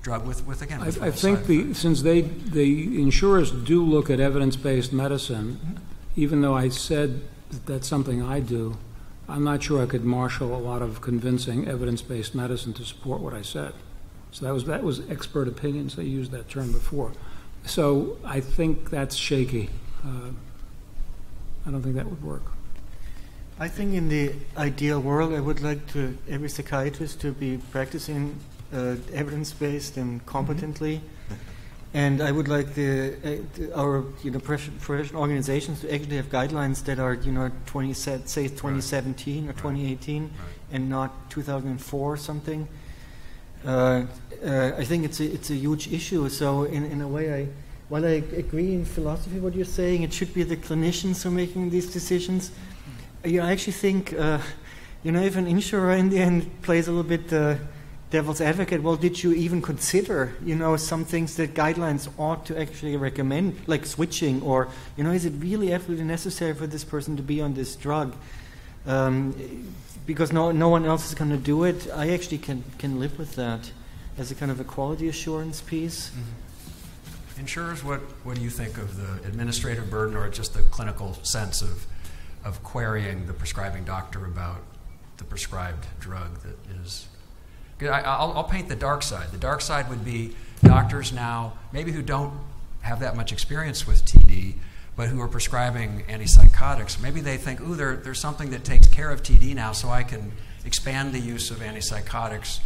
S1: drug with again? With
S8: I think since the insurers do look at evidence-based medicine, even though I said that's something I do, I'm not sure I could marshal a lot of convincing evidence-based medicine to support what I said. So that was expert opinion, so I used that term before. So I think that's shaky. I don't think that would work.
S9: I think in the ideal world, I would like every psychiatrist to be practicing evidence-based and competently. And I would like our professional organizations to actually have guidelines that are 2017 or 2018 and not 2004 or something. I think it's a huge issue. So in a way, while I agree in philosophy what you're saying, it should be the clinicians who are making these decisions. I actually think if an insurer in the end plays a little bit devil's advocate, well, did you even consider, some things that guidelines ought to actually recommend, like switching, or, is it really absolutely necessary for this person to be on this drug? Because no one else is going to do it. I actually can live with that as a kind of a quality assurance piece.
S1: Mm-hmm. Insurers, what do you think of the administrative burden or just the clinical sense of querying the prescribing doctor about the prescribed drug that is... I'll paint the dark side. The dark side would be doctors now, maybe who don't have that much experience with TD, but who are prescribing antipsychotics. Maybe they think, ooh, there's something that takes care of TD now, so I can expand the use of antipsychotics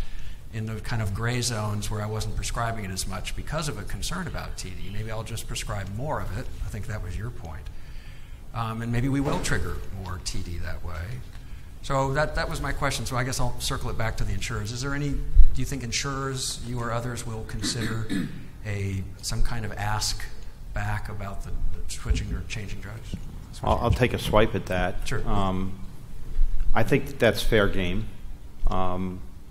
S1: in the kind of gray zones where I wasn't prescribing it as much because of a concern about TD. Maybe I'll just prescribe more of it. I think that was your point. And maybe we will trigger more TD that way. So that was my question. So I guess I'll circle it back to the insurers. Do you think insurers, you or others, will consider some kind of ask back about the switching or changing drugs?
S3: I'll take a swipe at that.
S1: Sure.
S3: I think that's fair game.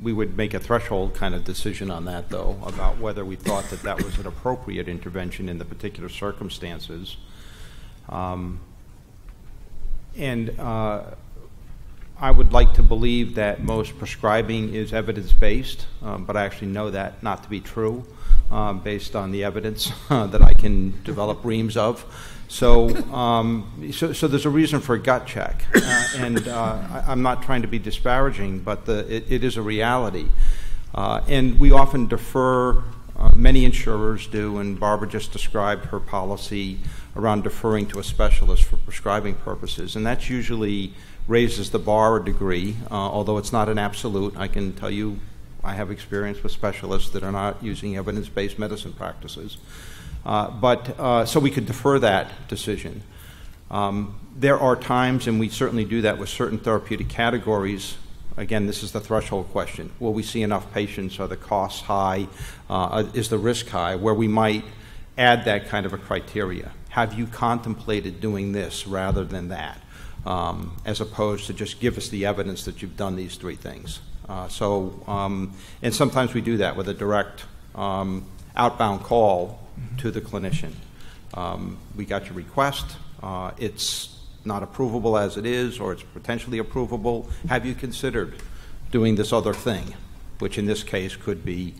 S3: We would make a threshold kind of decision on that, though, about whether we thought that was an appropriate intervention in the particular circumstances. I would like to believe that most prescribing is evidence-based, but I actually know that not to be true based on the evidence that I can develop reams of. So there's a reason for a gut check. I'm not trying to be disparaging, but it is a reality. And we often defer, many insurers do, and Barbara just described her policy around deferring to a specialist for prescribing purposes. And that's usually raises the bar a degree, although it's not an absolute. I can tell you I have experience with specialists that are not using evidence-based medicine practices. So we could defer that decision. There are times, and we certainly do that with certain therapeutic categories. Again, this is the threshold question. Will we see enough patients? Are the costs high? Is the risk high? Where we might add that kind of a criteria. Have you contemplated doing this rather than that? As opposed to just give us the evidence that you've done these three things. And sometimes we do that with a direct outbound call to the clinician. We got your request. It's not approvable as it is, or it's potentially approvable. Have you considered doing this other thing, which in this case could be,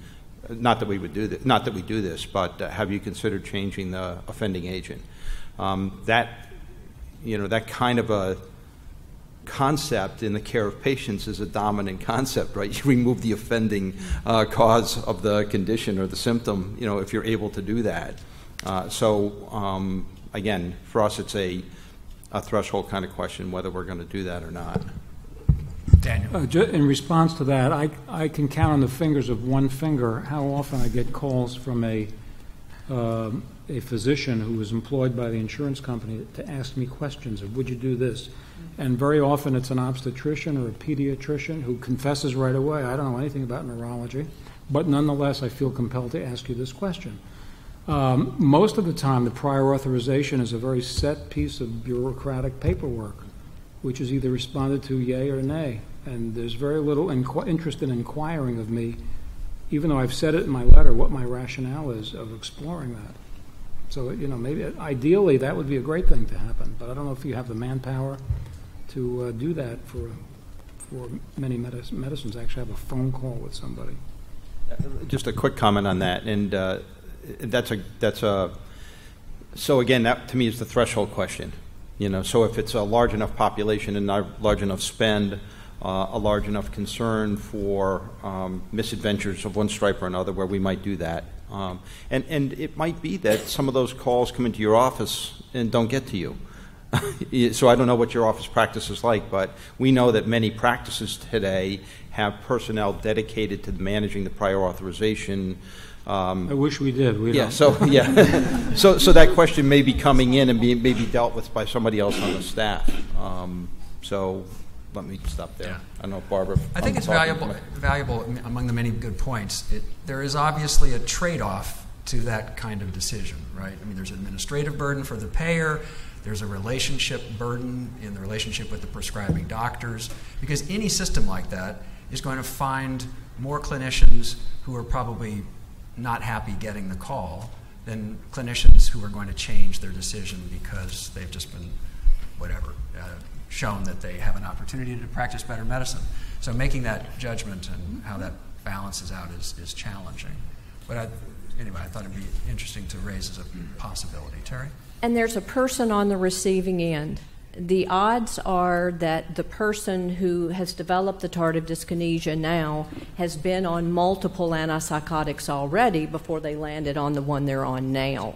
S3: not that we do this, but have you considered changing the offending agent? That kind of a concept in the care of patients is a dominant concept, right? You remove the offending cause of the condition or the symptom, if you're able to do that. Again, for us, it's a threshold kind of question whether we're going to do that or not.
S1: Daniel.
S8: In response to that, I can count on the fingers of one finger how often I get calls from a physician who is employed by the insurance company to ask me questions of, would you do this? And very often it's an obstetrician or a pediatrician who confesses right away, I don't know anything about neurology, but nonetheless I feel compelled to ask you this question. Most of the time the prior authorization is a very set piece of bureaucratic paperwork, which is either responded to yay or nay. And there's very little interest in inquiring of me, even though I've said it in my letter, what my rationale is of exploring that. So, maybe ideally that would be a great thing to happen, but I don't know if you have the manpower to do that for many medicines. Actually have a phone call with somebody.
S3: Just a quick comment on that, and so again, that to me is the threshold question. So if it's a large enough population and a large enough spend, a large enough concern for misadventures of one stripe or another, where we might do that. And it might be that some of those calls come into your office and don't get to you. So I don't know what your office practice is like, but we know that many practices today have personnel dedicated to managing the prior authorization.
S8: I wish we did. We don't.
S3: So that question may be coming in and may be dealt with by somebody else on the staff. So let me stop there.
S1: Yeah.
S3: I don't know, Barbara.
S1: I think it's valuable among the many good points. There is obviously a trade-off to that kind of decision, right? I mean, there's an administrative burden for the payer. There's a relationship burden in the relationship with the prescribing doctors, because any system like that is going to find more clinicians who are probably not happy getting the call than clinicians who are going to change their decision because they've just been, shown that they have an opportunity to practice better medicine. So making that judgment and how that balances out is challenging. But anyway, I thought it'd be interesting to raise as a possibility. Terry?
S4: And there's a person on the receiving end. The odds are that the person who has developed the tardive dyskinesia now has been on multiple antipsychotics already before they landed on the one they're on now.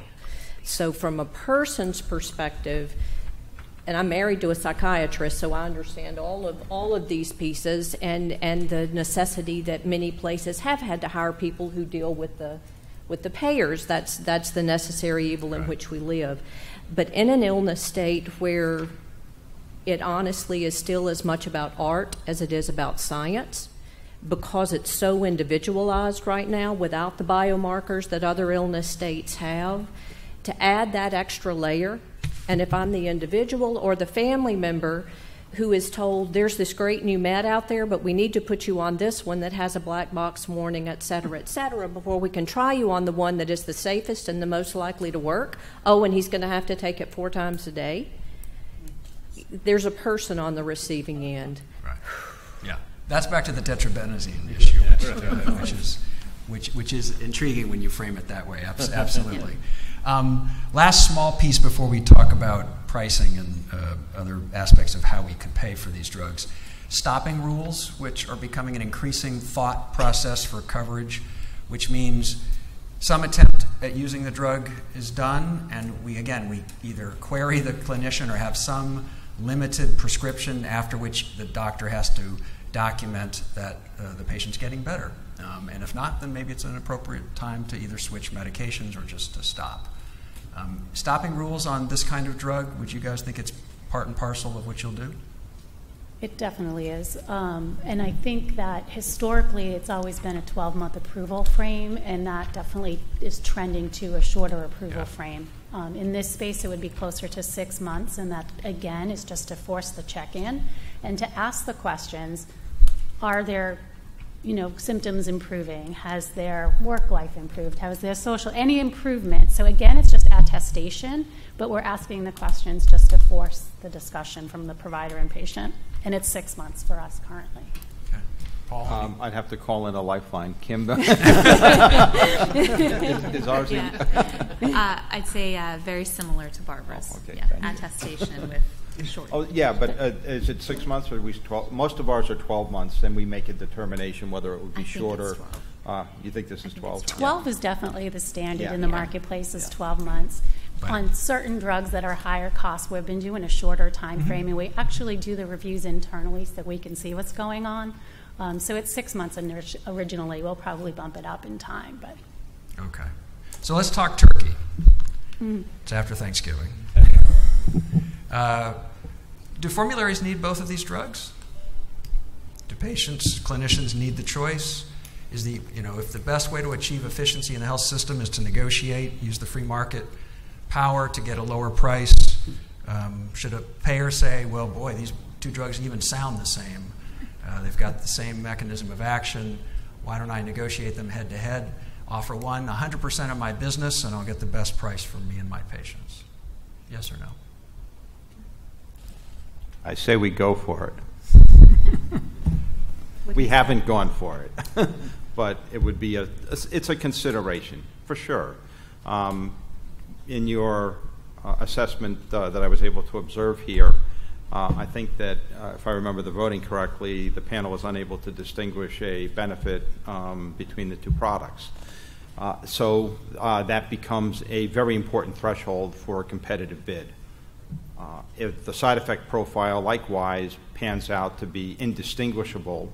S4: So from a person's perspective, and I'm married to a psychiatrist, so I understand all of these pieces and the necessity that many places have had to hire people who deal with the payers. That's the necessary evil in which we live. But in an illness state where it honestly is still as much about art as it is about science, because it's so individualized right now without the biomarkers that other illness states have, to add that extra layer. And if I'm the individual or the family member who is told there's this great new med out there, but we need to put you on this one that has a black box warning, et cetera, before we can try you on the one that is the safest and the most likely to work. Oh, and he's going to have to take it 4 times a day. There's a person on the receiving end.
S1: Right. Yeah. That's back to the tetrabenazine issue, which is intriguing when you frame it that way. Absolutely. Last small piece before we talk about pricing and other aspects of how we can pay for these drugs. Stopping rules, which are becoming an increasing thought process for coverage, which means some attempt at using the drug is done, and we either query the clinician or have some limited prescription after which the doctor has to document that the patient's getting better. And if not, then maybe it's an appropriate time to either switch medications or just to stop. Stopping rules on this kind of drug, would you guys think it's part and parcel of what you'll do?
S2: It definitely is. And I think that historically it's always been a 12-month approval frame, and that definitely is trending to a shorter approval frame. In this space, it would be closer to 6 months, and that, again, is just to force the check-in and to ask the questions, are there symptoms improving? Has their work life improved? Has their social, any improvement? So again, it's just attestation, but we're asking the questions just to force the discussion from the provider and patient. And it's 6 months for us currently.
S1: Okay. Paul?
S3: I'd have to call in a lifeline. Kim? Is ours in?
S10: I'd say very similar to Barbara's.
S3: Oh, okay.
S10: Yeah, attestation with short.
S3: Oh, yeah, but is it 6 months or are we 12? Most of ours are 12 months, then we make a determination whether it would be shorter.
S10: Think it's 12.
S3: You think this is 12?
S2: 12 is definitely the standard in the marketplace is 12 months. On certain drugs that are higher cost, we've been doing a shorter time frame, and we actually do the reviews internally so we can see what's going on. So it's 6 months originally. We'll probably bump it up in time. But
S1: Okay. So let's talk turkey. It's after Thanksgiving. Do formularies need both of these drugs? Do patients, clinicians need the choice? Is if the best way to achieve efficiency in the health system is to negotiate, use the free market power to get a lower price, should a payer say, well, boy, these two drugs even sound the same. They've got the same mechanism of action. Why don't I negotiate them head to head? Offer one 100% of my business, and I'll get the best price for me and my patients. Yes or no?
S3: I say we go for it. We haven't gone for it, but it would be it's a consideration for sure. In your assessment that I was able to observe here, I think that if I remember the voting correctly, the panel was unable to distinguish a benefit between the two products. So that becomes a very important threshold for a competitive bid. If the side effect profile likewise pans out to be indistinguishable,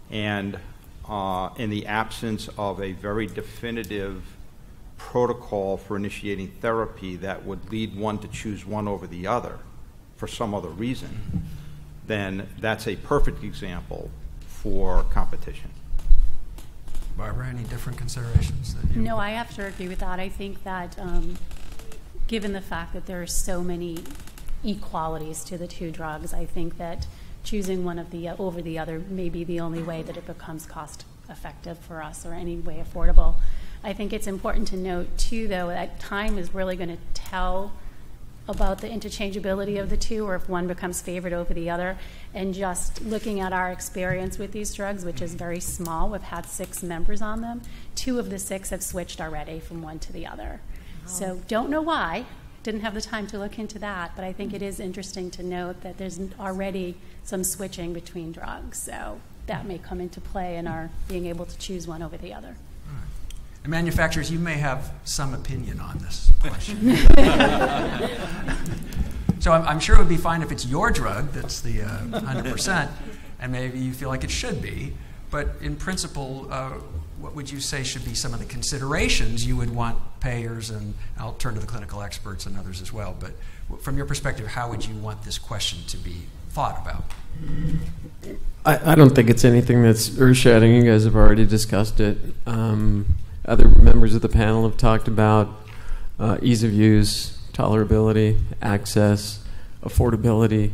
S3: and in the absence of a very definitive protocol for initiating therapy that would lead one to choose one over the other for some other reason, then that's a perfect example for competition.
S1: Barbara, any different considerations that you...
S2: No, I have to agree with that. I think that given the fact that there are so many equalities to the two drugs, I think that choosing one of the over the other may be the only way that it becomes cost effective for us or any way affordable. I think it's important to note too, though, that time is really going to tell about the interchangeability of the two, or if one becomes favored over the other. And just looking at our experience with these drugs, which is very small, we've had 6 members on them. 2 of the 6 have switched already from one to the other. So don't know why. Didn't have the time to look into that, but I think it is interesting to note that there's already some switching between drugs. So that may come into play in our being able to choose one over the other.
S1: And manufacturers, you may have some opinion on this question. So I'm sure it would be fine if it's your drug that's the 100%, and maybe you feel like it should be. But in principle, what would you say should be some of the considerations you would want payers, and I'll turn to the clinical experts and others as well, but from your perspective, how would you want this question to be thought about?
S5: I don't think it's anything that's earth-shattering. You guys have already discussed it. Other members of the panel have talked about ease of use, tolerability, access, affordability.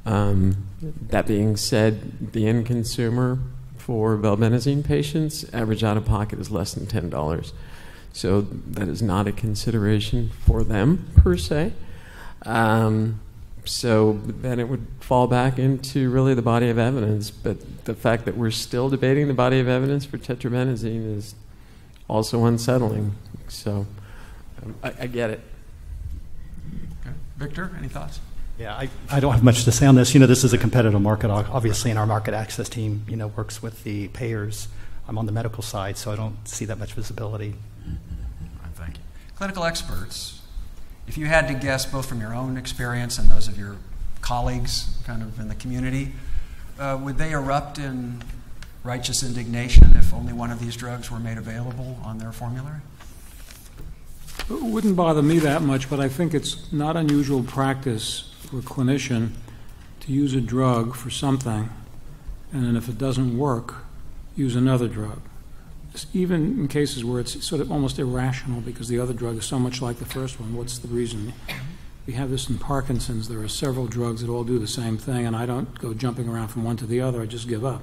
S5: That being said, the end consumer for valbenazine patients, average out-of-pocket is less than $10. So that is not a consideration for them, per se. So then it would fall back into really the body of evidence. But the fact that we're still debating the body of evidence for tetrabenazine is also unsettling. So I get it.
S1: Okay. Victor, any thoughts?
S6: Yeah, I don't have much to say on this. This is a competitive market, obviously, and our market access team, works with the payers. I'm on the medical side, so I don't see that much visibility.
S1: Thank you. Clinical experts, if you had to guess, both from your own experience and those of your colleagues kind of in the community, would they erupt in righteous indignation if only one of these drugs were made available on their formulary?
S8: It wouldn't bother me that much, but I think it's not unusual practice for a clinician to use a drug for something, and then if it doesn't work, use another drug. Even in cases where it's sort of almost irrational because the other drug is so much like the first one. What's the reason? We have this in Parkinson's. There are several drugs that all do the same thing, and I don't go jumping around from one to the other. I just give up.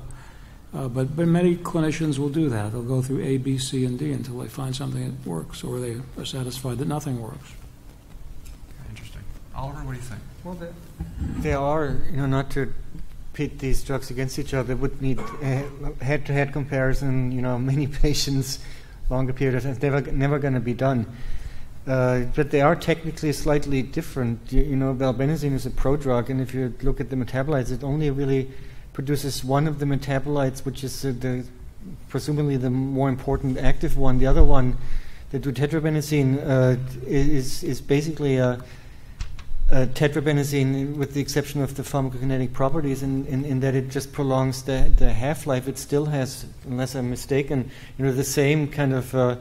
S8: But many clinicians will do that. They'll go through A, B, C, and D until they find something that works, or they are satisfied that nothing works.
S1: Interesting. Oliver, what do you think?
S9: Well, there are, not to pit these drugs against each other, would need head-to-head comparison, many patients, longer period of time. It's never going to be done. But they are technically slightly different. Valbenazine is a prodrug, and if you look at the metabolites, it only really produces one of the metabolites, which is presumably the more important active one. The other one that tetrabenazine is basically a tetrabenazine with the exception of the pharmacokinetic properties in that it just prolongs the half-life. It still has, unless I'm mistaken, the same kind of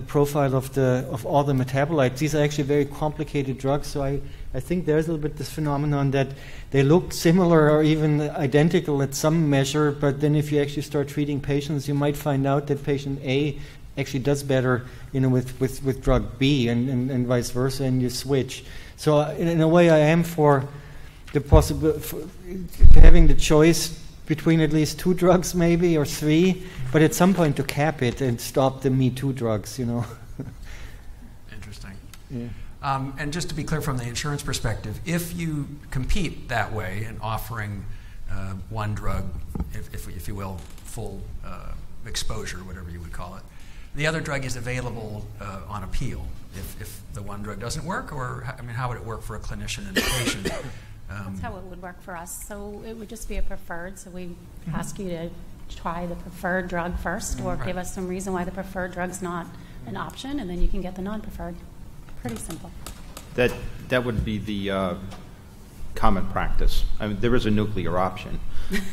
S9: profile of all the metabolites. These are actually very complicated drugs, so I think there's a little bit this phenomenon that they look similar or even identical at some measure, but then if you actually start treating patients, you might find out that patient A actually does better, with drug B and vice versa, and you switch. So in a way, I am for the having the choice between at least 2 drugs maybe, or 3, but at some point to cap it and stop the Me Too drugs,
S1: Interesting.
S9: Yeah.
S1: And just to be clear from the insurance perspective, if you compete that way in offering one drug, if you will, full exposure, whatever you would call it, the other drug is available on appeal if the one drug doesn't work, or how would it work for a clinician and a patient?
S2: That's how it would work for us. So it would just be a preferred. So we ask you to try the preferred drug first, or give us some reason why the preferred drug's not an option, and then you can get the non-preferred. Pretty simple.
S3: That would be the common practice. There is a nuclear option,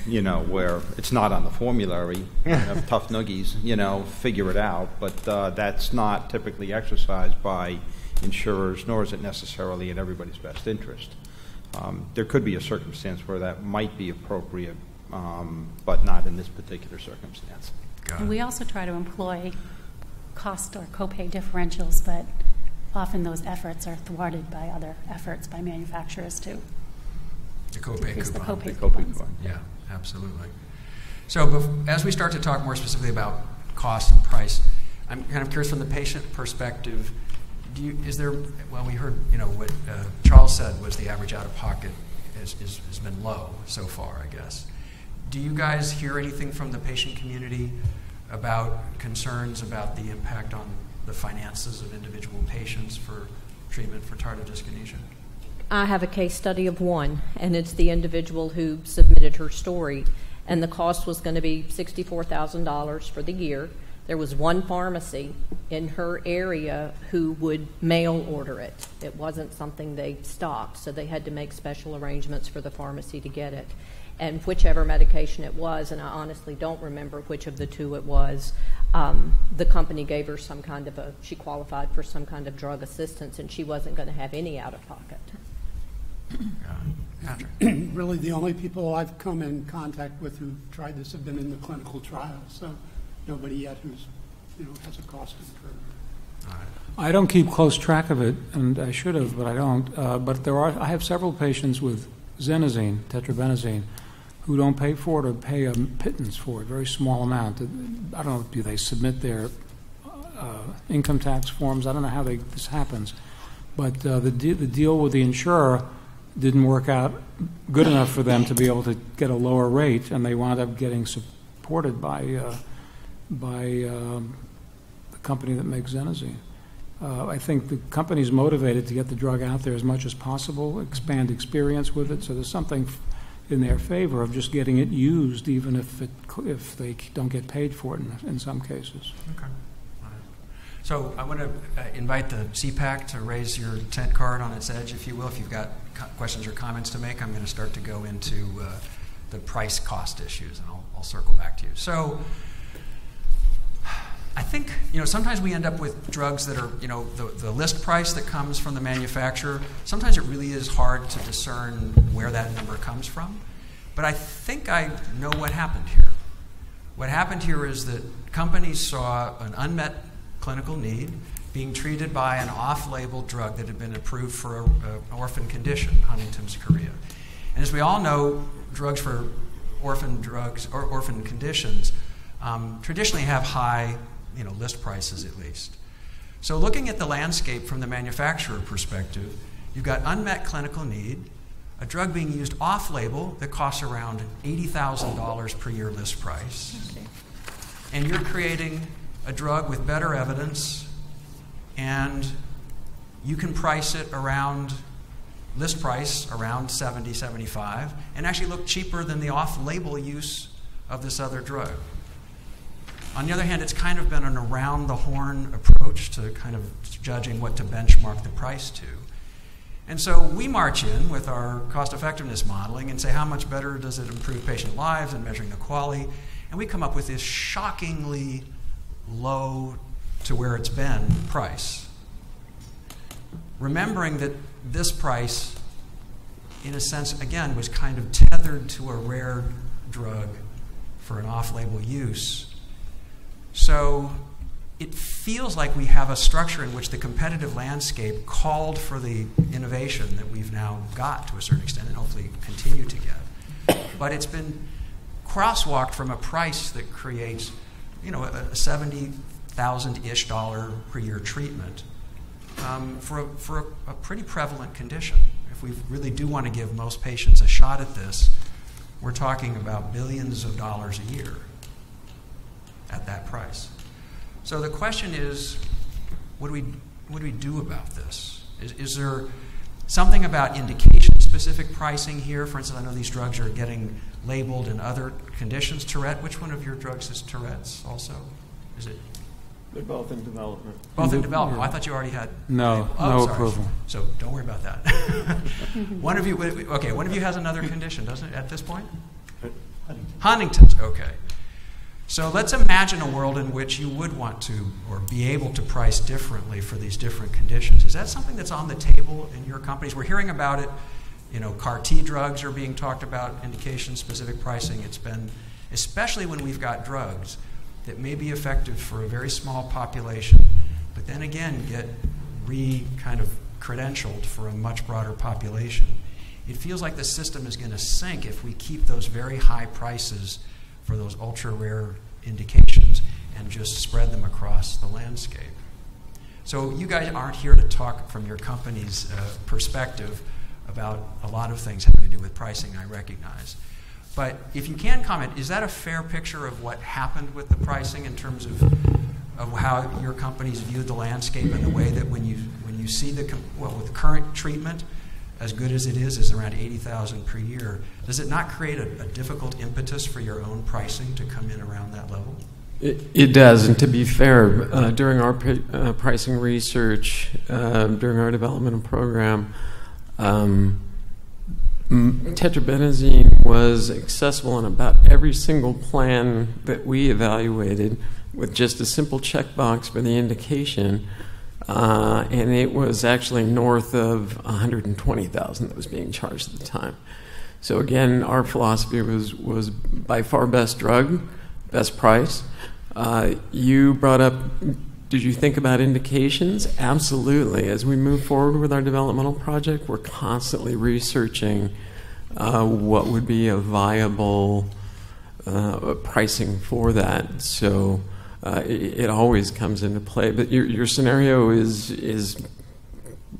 S3: where it's not on the formulary. Tough noogies, figure it out. But that's not typically exercised by insurers, nor is it necessarily in everybody's best interest. There could be a circumstance where that might be appropriate, but not in this particular circumstance.
S2: And we also try to employ cost or copay differentials, but often those efforts are thwarted by other efforts by manufacturers to
S1: The copay
S2: increase the
S1: coupon.
S2: copay
S3: The copay
S2: coupons.
S3: coupon.
S1: Yeah, absolutely. So as we start to talk more specifically about cost and price, I'm kind of curious from the patient perspective. We heard, what Charles said was the average out-of-pocket has been low so far, I guess. Do you guys hear anything from the patient community about concerns about the impact on the finances of individual patients for treatment for tardive dyskinesia?
S4: I have a case study of one, and it's the individual who submitted her story, and the cost was going to be $64,000 for the year. There was one pharmacy in her area who would mail order it. It wasn't something they stocked, so they had to make special arrangements for the pharmacy to get it. And whichever medication it was, and I honestly don't remember which of the 2 it was, the company gave her some kind of she qualified for some kind of drug assistance, and she wasn't going to have any out-of-pocket.
S7: Really, the only people I've come in contact with who've tried this have been in the clinical trial, so nobody yet who's has a cost incurred.
S8: I don't keep close track of it, and I should have, but I don't. But I have several patients with xenazine, tetrabenazine, who don't pay for it or pay a pittance for it, a very small amount. I don't know, do they submit their income tax forms? I don't know how this happens. But the deal with the insurer didn't work out good enough for them to be able to get a lower rate, and they wound up getting supported by the company that makes xenazine. I think the company's motivated to get the drug out there as much as possible, expand experience with it, so there's something in their favor of just getting it used, even if they don't get paid for it in some cases.
S1: Okay. So I want to invite the CEPAC to raise your tent card on its edge, if you will. If you've got questions or comments to make, I'm going to start to go into the price cost issues, and I'll circle back to you. So I think, sometimes we end up with drugs that are, the list price that comes from the manufacturer. Sometimes it really is hard to discern where that number comes from. But I think I know what happened here. What happened here is that companies saw an unmet clinical need being treated by an off-label drug that had been approved for an orphan condition, Huntington's chorea. And as we all know, drugs for orphan drugs or orphan conditions traditionally have high list prices at least. So looking at the landscape from the manufacturer perspective, you've got unmet clinical need, a drug being used off-label that costs around $80,000 per year list price, and you're creating a drug with better evidence, and you can price it around list price around $70, $75, and actually look cheaper than the off-label use of this other drug. On the other hand, it's kind of been an around-the-horn approach to kind of judging what to benchmark the price to. And so we march in with our cost-effectiveness modeling and say, how much better does it improve patient lives and measuring the quality? And we come up with this shockingly low to where it's been price. Remembering that this price, in a sense, again, was kind of tethered to a rare drug for an off-label use. So it feels like we have a structure in which the competitive landscape called for the innovation that we've now got to a certain extent and hopefully continue to get. But it's been crosswalked from a price that creates, a $70,000-ish per year treatment for a pretty prevalent condition. If we really do want to give most patients a shot at this, we're talking about billions of dollars a year at that price. So the question is, what do we do about this? Is there something about indication-specific pricing here? For instance, I know these drugs are getting labeled in other conditions. Tourette, which one of your drugs is Tourette's also? Is it?
S11: They're both in development.
S1: Both in development. Oh, I thought you already had.
S8: No, no approval.
S1: So don't worry about that. One of you has another condition, doesn't it, at this point? Huntington's, okay. So let's imagine a world in which you would want to or be able to price differently for these different conditions. Is that something that's on the table in your companies? We're hearing about it. CAR T drugs are being talked about, indication-specific pricing. It's been, especially when we've got drugs that may be effective for a very small population, but then again get kind of credentialed for a much broader population. It feels like the system is going to sink if we keep those very high prices for those ultra-rare indications and just spread them across the landscape. So you guys aren't here to talk from your company's perspective about a lot of things having to do with pricing, I recognize. But if you can comment, is that a fair picture of what happened with the pricing in terms of how your companies viewed the landscape and the way that when you see with current treatment, as good as it is around $80,000 per year, does it not create a difficult impetus for your own pricing to come in around that level?
S5: It does, and to be fair, during our pricing research, during our development program, tetrabenazine was accessible in about every single plan that we evaluated with just a simple checkbox for the indication. And it was actually north of $120,000 that was being charged at the time. So again, our philosophy was by far best drug, best price. You brought up, did you think about indications? Absolutely. As we move forward with our developmental project, we're constantly researching what would be a viable pricing for that. So it always comes into play, but your scenario is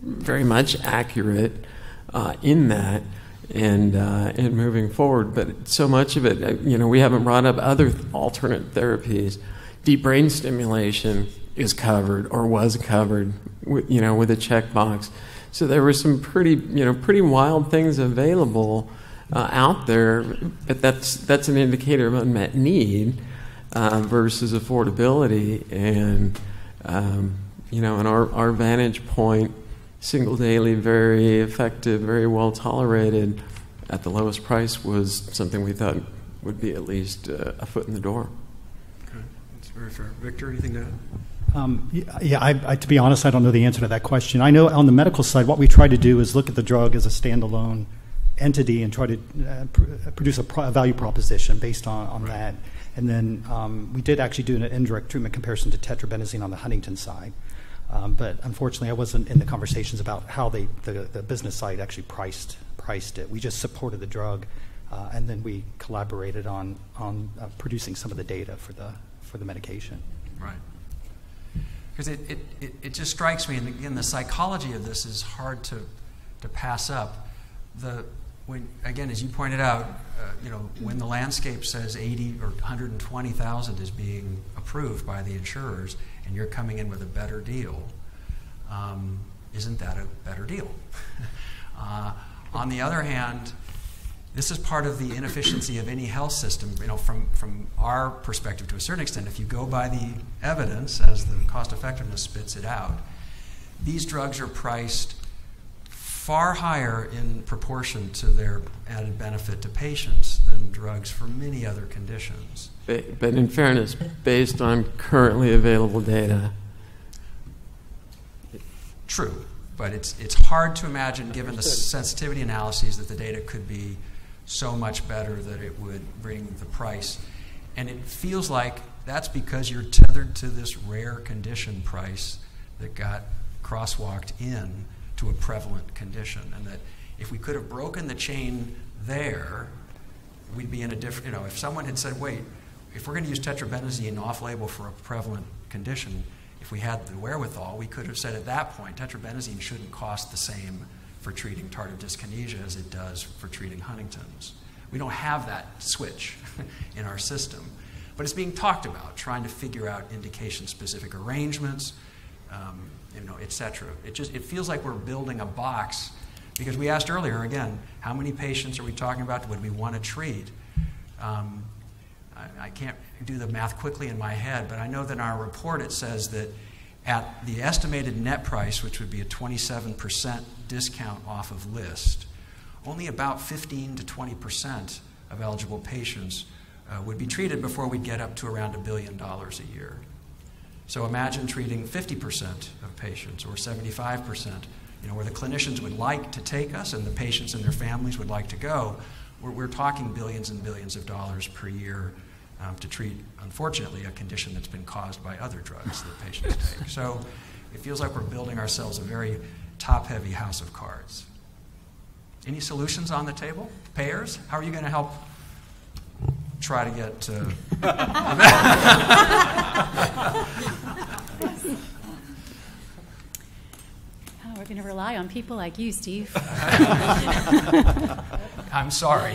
S5: very much accurate in that, and moving forward. But so much of it, we haven't brought up other alternate therapies. Deep brain stimulation is covered or was covered, with a checkbox. So there were some pretty wild things available out there, but that's an indicator of unmet need. Versus affordability, and in our vantage point, single daily, very effective, very well tolerated, at the lowest price was something we thought would be at least a foot in the door.
S1: Okay, that's very fair. Victor, anything to
S6: add? I to be honest, I don't know the answer to that question. I know on the medical side, what we try to do is look at the drug as a standalone entity and try to produce a value proposition based on that. And then we did actually do an indirect treatment comparison to tetrabenazine on the Huntington side. But unfortunately, I wasn't in the conversations about how the business side actually priced it. We just supported the drug, and then we collaborated on producing some of the data for the medication.
S1: Right. Because it just strikes me, and again, the psychology of this is hard to pass up. Again, as you pointed out, when the landscape says 80 or 120,000 is being approved by the insurers, and you're coming in with a better deal, isn't that a better deal? On the other hand, This is part of the inefficiency of any health system. From our perspective, to a certain extent, if you go by the evidence as the cost effectiveness spits it out, these drugs are priced far higher in proportion to their added benefit to patients than drugs for many other conditions.
S5: But in fairness, based on currently available data.
S1: True, but it's hard to imagine, given the sensitivity analyses, that the data could be so much better that it would bring the price. And it feels like that's because you're tethered to this rare condition price that got crosswalked in to a prevalent condition. And that if we could have broken the chain there, we'd be in a different, if someone had said, wait, if we're going to use tetrabenazine off-label for a prevalent condition, if we had the wherewithal, we could have said at that point, tetrabenazine shouldn't cost the same for treating tardive dyskinesia as it does for treating Huntington's. We don't have that switch in our system. But it's being talked about, trying to figure out indication-specific arrangements, et cetera. It feels like we're building a box, because we asked earlier, again, how many patients are we talking about would we want to treat? I can't do the math quickly in my head, but I know that in our report it says that at the estimated net price, which would be a 27% discount off of list, only about 15 to 20% of eligible patients would be treated before we'd get up to around $1 billion a year. So imagine treating 50% of patients, or 75%, where the clinicians would like to take us and the patients and their families would like to go. We're talking billions and billions of dollars per year to treat, unfortunately, a condition that's been caused by other drugs that patients take. So it feels like we're building ourselves a very top-heavy house of cards. Any solutions on the table? Payers? How are you going to help try to get
S2: We're going to rely on people like you, Steve.
S1: I'm sorry.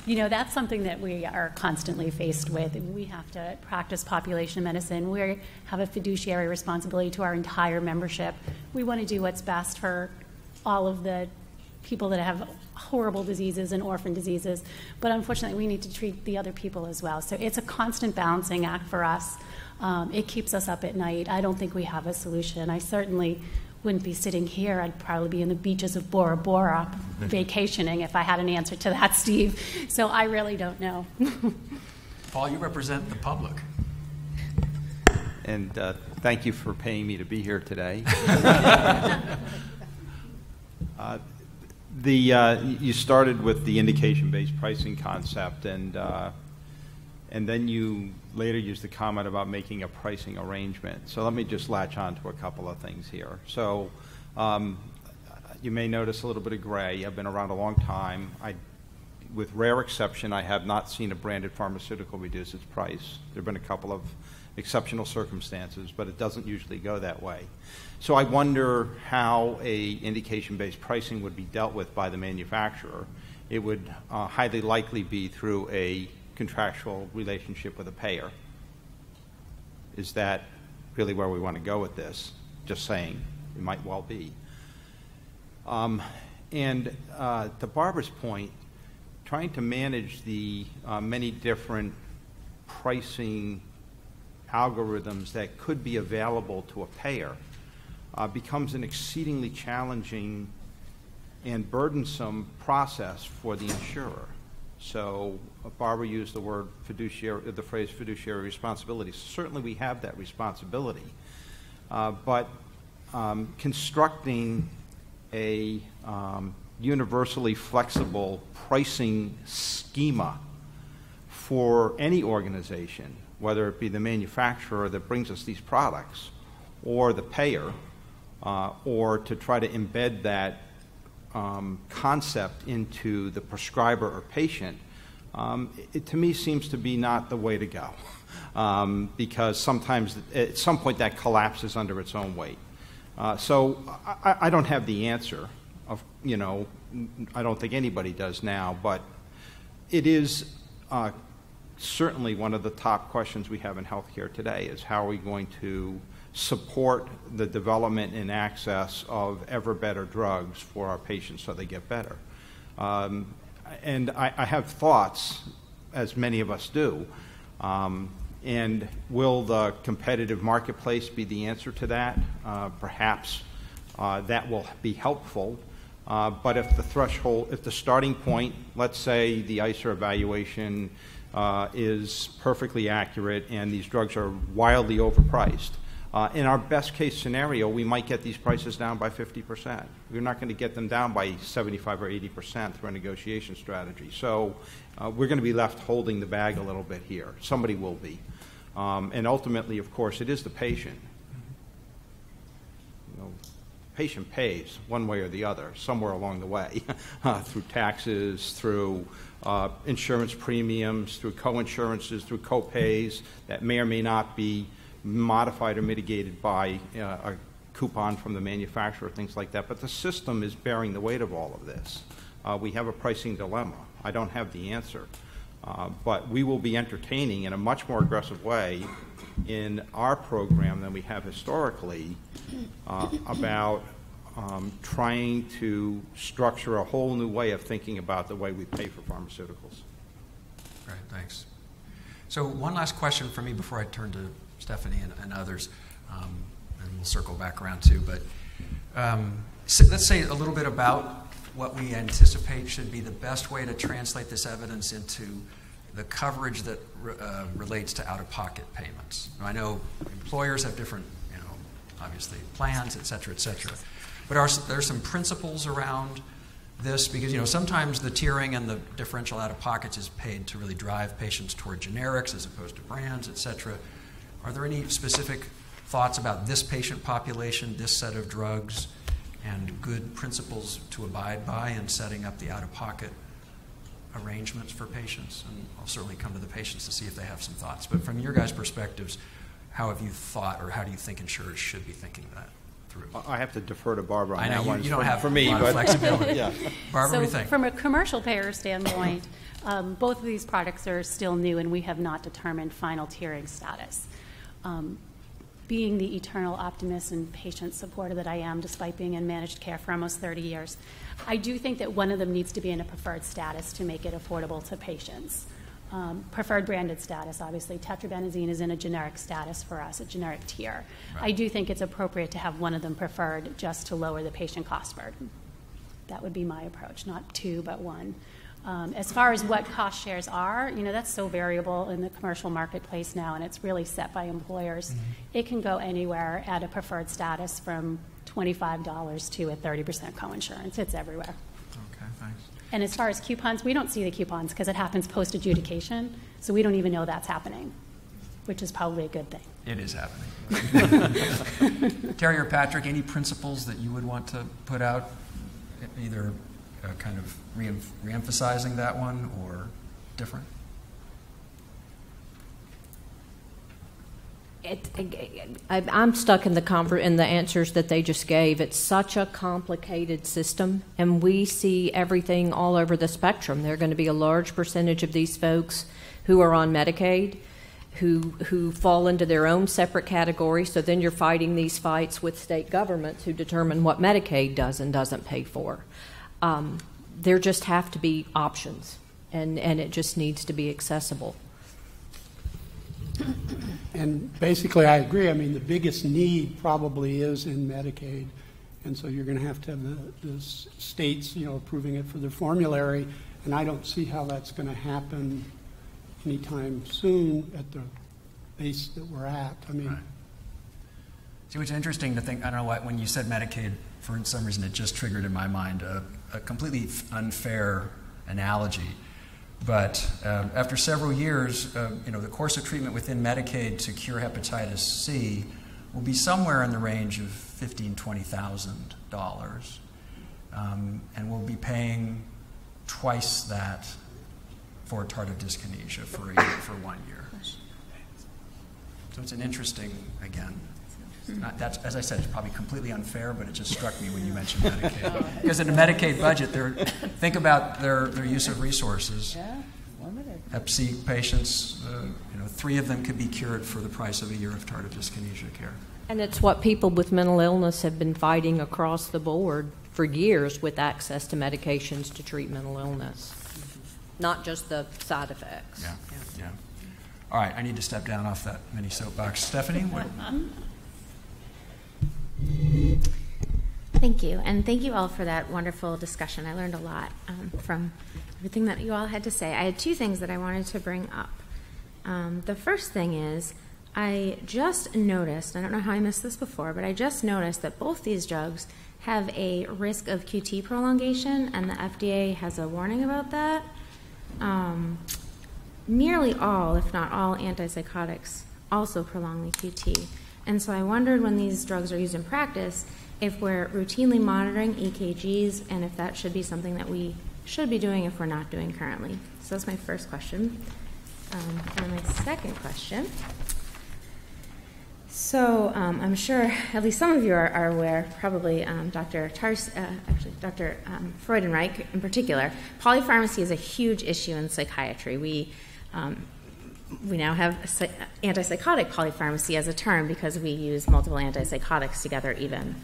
S2: That's something that we are constantly faced with. We have to practice population medicine. We have a fiduciary responsibility to our entire membership. We want to do what's best for all of the people that have horrible diseases and orphan diseases, but unfortunately we need to treat the other people as well. So it's a constant balancing act for us. It keeps us up at night. I don't think we have a solution. I certainly wouldn't be sitting here. I'd probably be in the beaches of Bora Bora vacationing if I had an answer to that, Steve. So I really don't know.
S1: Paul, you represent the public.
S3: And thank you for paying me to be here today. You started with the indication-based pricing concept, and then you later used the comment about making a pricing arrangement. So let me just latch on to a couple of things here. So you may notice a little bit of gray. I've been around a long time. With rare exception, I have not seen a branded pharmaceutical reduce its price. There have been a couple of exceptional circumstances, but it doesn't usually go that way. So I wonder how a indication-based pricing would be dealt with by the manufacturer. It would highly likely be through a contractual relationship with a payer. Is that really where we want to go with this? Just saying, it might well be. And to Barbara's point, trying to manage the many different pricing algorithms that could be available to a payer becomes an exceedingly challenging and burdensome process for the insurer. So Barbara used the phrase fiduciary responsibility. Certainly we have that responsibility, but constructing a universally flexible pricing schema for any organization, whether it be the manufacturer that brings us these products or the payer, or to try to embed that concept into the prescriber or patient, it to me seems to be not the way to go, because sometimes at some point that collapses under its own weight. So I don't have the answer. I don't think anybody does now, but it is certainly one of the top questions we have in healthcare today is how are we going to support the development and access of ever better drugs for our patients so they get better. And I have thoughts, as many of us do. And will the competitive marketplace be the answer to that? Perhaps that will be helpful. But if the threshold, if the starting point, let's say the ICER evaluation is perfectly accurate and these drugs are wildly overpriced, in our best case scenario, we might get these prices down by 50%. We're not going to get them down by 75 or 80% through a negotiation strategy. So we're going to be left holding the bag a little bit here. Somebody will be. And ultimately, of course, it is the patient. Patient pays one way or the other somewhere along the way through taxes, through insurance premiums, through co-insurances, through co-pays that may or may not be modified or mitigated by a coupon from the manufacturer, things like that. But the system is bearing the weight of all of this. We have a pricing dilemma. I don't have the answer. But we will be entertaining in a much more aggressive way in our program than we have historically about trying to structure a whole new way of thinking about the way we pay for pharmaceuticals.
S1: Great, thanks. So one last question for me before I turn to Stephanie and others, and we'll circle back around too. But let's say a little bit about what we anticipate should be the best way to translate this evidence into the coverage that relates to out-of-pocket payments. Now, I know employers have different, obviously plans, et cetera, but there are some principles around this because, sometimes the tiering and the differential out-of-pockets is paid to really drive patients toward generics as opposed to brands, et cetera. Are there any specific thoughts about this patient population, this set of drugs, and good principles to abide by in setting up the out-of-pocket arrangements for patients? And I'll certainly come to the patients to see if they have some thoughts. But from your guys' perspectives, how have you thought, or how do you think insurers should be thinking that through?
S3: I have to defer to Barbara on
S1: I know
S3: that one.
S1: you don't have
S3: for me,
S1: a lot
S3: but
S1: of flexibility.
S3: Yeah.
S1: Barbara, what do you think?
S2: From a commercial payer standpoint, both of these products are still new, and we have not determined final tiering status. Being the eternal optimist and patient supporter that I am, despite being in managed care for almost 30 years, I do think that one of them needs to be in a preferred status to make it affordable to patients. Preferred branded status, obviously. Tetrabenazine is in a generic status for us, a generic tier. Right. I do think it's appropriate to have one of them preferred just to lower the patient cost burden. That would be my approach, not two, but one. As far as what cost shares are, that's so variable in the commercial marketplace now, and it's really set by employers. Mm-hmm. It can go anywhere at a preferred status from $25 to a 30% coinsurance. It's everywhere.
S1: Okay, thanks.
S2: And as far as coupons, we don't see the coupons because it happens post-adjudication, so we don't even know that's happening, which is probably a good thing.
S1: It is happening. Terry or Patrick, any principles that you would want to put out, either kind of re-emphasizing that one or different?
S4: I'm stuck in the answers that they just gave. It's such a complicated system, and we see everything all over the spectrum. There are going to be a large percentage of these folks who are on Medicaid, who fall into their own separate category. So then you're fighting these fights with state governments who determine what Medicaid does and doesn't pay for. There just have to be options, and it just needs to be accessible.
S7: And basically, I agree. I mean, the biggest need probably is in Medicaid, and so you're going to have the states, approving it for their formulary, and I don't see how that's going to happen anytime soon at the base that we're at. I mean,
S1: right. See, it's interesting to think. I don't know why when you said Medicaid, for some reason, it just triggered in my mind a completely unfair analogy. But after several years, the course of treatment within Medicaid to cure hepatitis C will be somewhere in the range of $15,000 to $20,000, and we'll be paying twice that for tardive dyskinesia for 1 year. So it's an interesting, again. That's, as I said, it's probably completely unfair, but it just struck me when you mentioned Medicaid. Because in a Medicaid budget, think about their use of resources.
S12: Yeah, limited.
S1: Hep C patients, 3 of them could be cured for the price of a year of tardive dyskinesia care.
S4: And it's what people with mental illness have been fighting across the board for years with access to medications to treat mental illness, not just the side effects.
S1: Yeah. All right, I need to step down off that mini soapbox. Stephanie? What?
S10: Thank you, and thank you all for that wonderful discussion. I learned a lot from everything that you all had to say. I had two things that I wanted to bring up. The first thing is, I just noticed, I don't know how I missed this before, but I just noticed that both these drugs have a risk of QT prolongation, and the FDA has a warning about that. Nearly all, if not all, antipsychotics also prolong the QT. And so I wondered, when these drugs are used in practice, if we're routinely monitoring EKGs and if that should be something that we should be doing if we're not doing currently. So that's my first question. And my second question. So I'm sure at least some of you are aware, probably Dr. Freudenreich in particular, polypharmacy is a huge issue in psychiatry. We now have antipsychotic polypharmacy as a term because we use multiple antipsychotics together even.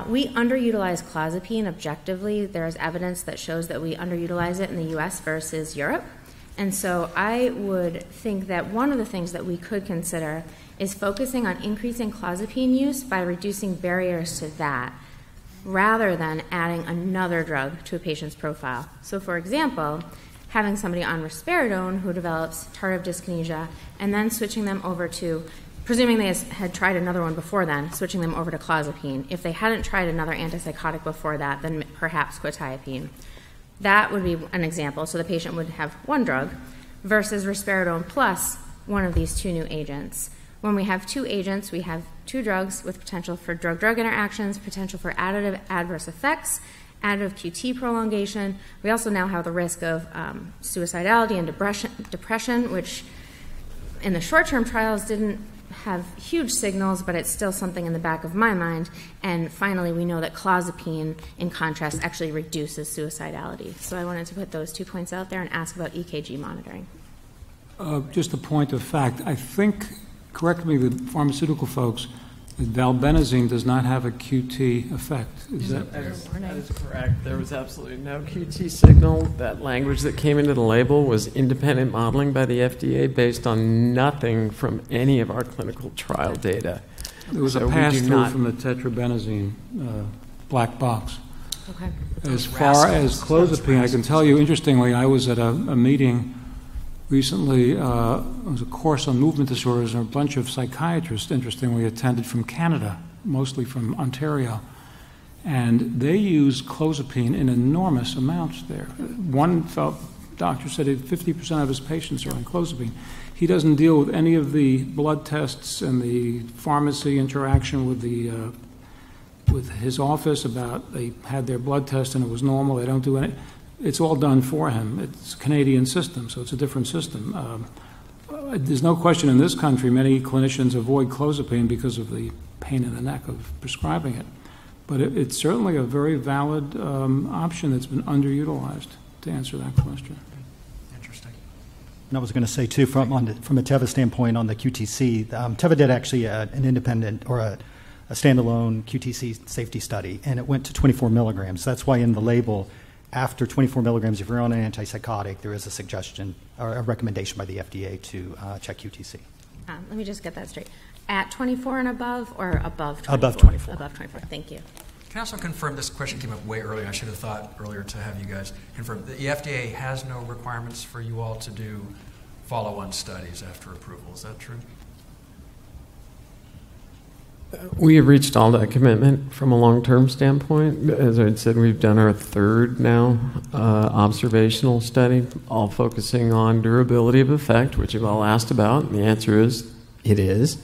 S10: We underutilize clozapine objectively. There's evidence that shows that we underutilize it in the U.S. versus Europe. And so I would think that one of the things that we could consider is focusing on increasing clozapine use by reducing barriers to that, rather than adding another drug to a patient's profile. So for example, having somebody on risperidone who develops tardive dyskinesia and then switching them over to, presuming they had tried another one before then, switching them over to clozapine. If they hadn't tried another antipsychotic before that, then perhaps quetiapine. That would be an example. So the patient would have one drug versus risperidone plus one of these two new agents. When we have two agents, we have two drugs with potential for drug-drug interactions, potential for additive adverse effects, additive QT prolongation. We also now have the risk of suicidality and depression, which in the short-term trials didn't have huge signals, but it's still something in the back of my mind. And finally, we know that clozapine, in contrast, actually reduces suicidality. So I wanted to put those 2 points out there and ask about EKG monitoring.
S8: Just a point of fact, I think, correct me, the pharmaceutical folks, that valbenazine does not have a QT effect.
S5: That is correct. There was absolutely no QT signal. That language that came into the label was independent modeling by the FDA based on nothing from any of our clinical trial data.
S8: There was a pass-through from the tetrabenazine black box.
S10: Okay.
S8: As far as clozapine, I can tell you, interestingly, I was at a meeting recently. It was a course on movement disorders, and a bunch of psychiatrists, interestingly, attended from Canada, mostly from Ontario. And they use clozapine in enormous amounts there. One doctor said 50% of his patients are on clozapine. He doesn't deal with any of the blood tests and the pharmacy interaction with his office about they had their blood test and it was normal. They don't do any. It's all done for him. It's a Canadian system, so it's a different system. There's no question in this country many clinicians avoid clozapine because of the pain in the neck of prescribing it. But it's certainly a very valid option that's been underutilized, to answer that question.
S1: Interesting.
S6: And I was going to say, too, from a Teva standpoint on the QTC, Teva did actually an independent or a standalone QTC safety study, and it went to 24 milligrams. That's why in the label, after 24 milligrams, if you're on an antipsychotic, there is a suggestion or a recommendation by the FDA to check QTC.
S10: Let me just get that straight. At 24 and above, or above 24?
S6: Above 24.
S10: Above 24. Thank you.
S1: Can I also confirm, this question came up way earlier. I should have thought earlier to have you guys confirm. The FDA has no requirements for you all to do follow-on studies after approval. Is that true?
S5: We have reached all that commitment from a long-term standpoint. As I said, we've done our third now observational study, all focusing on durability of effect, which you've all asked about. And the answer is, it is.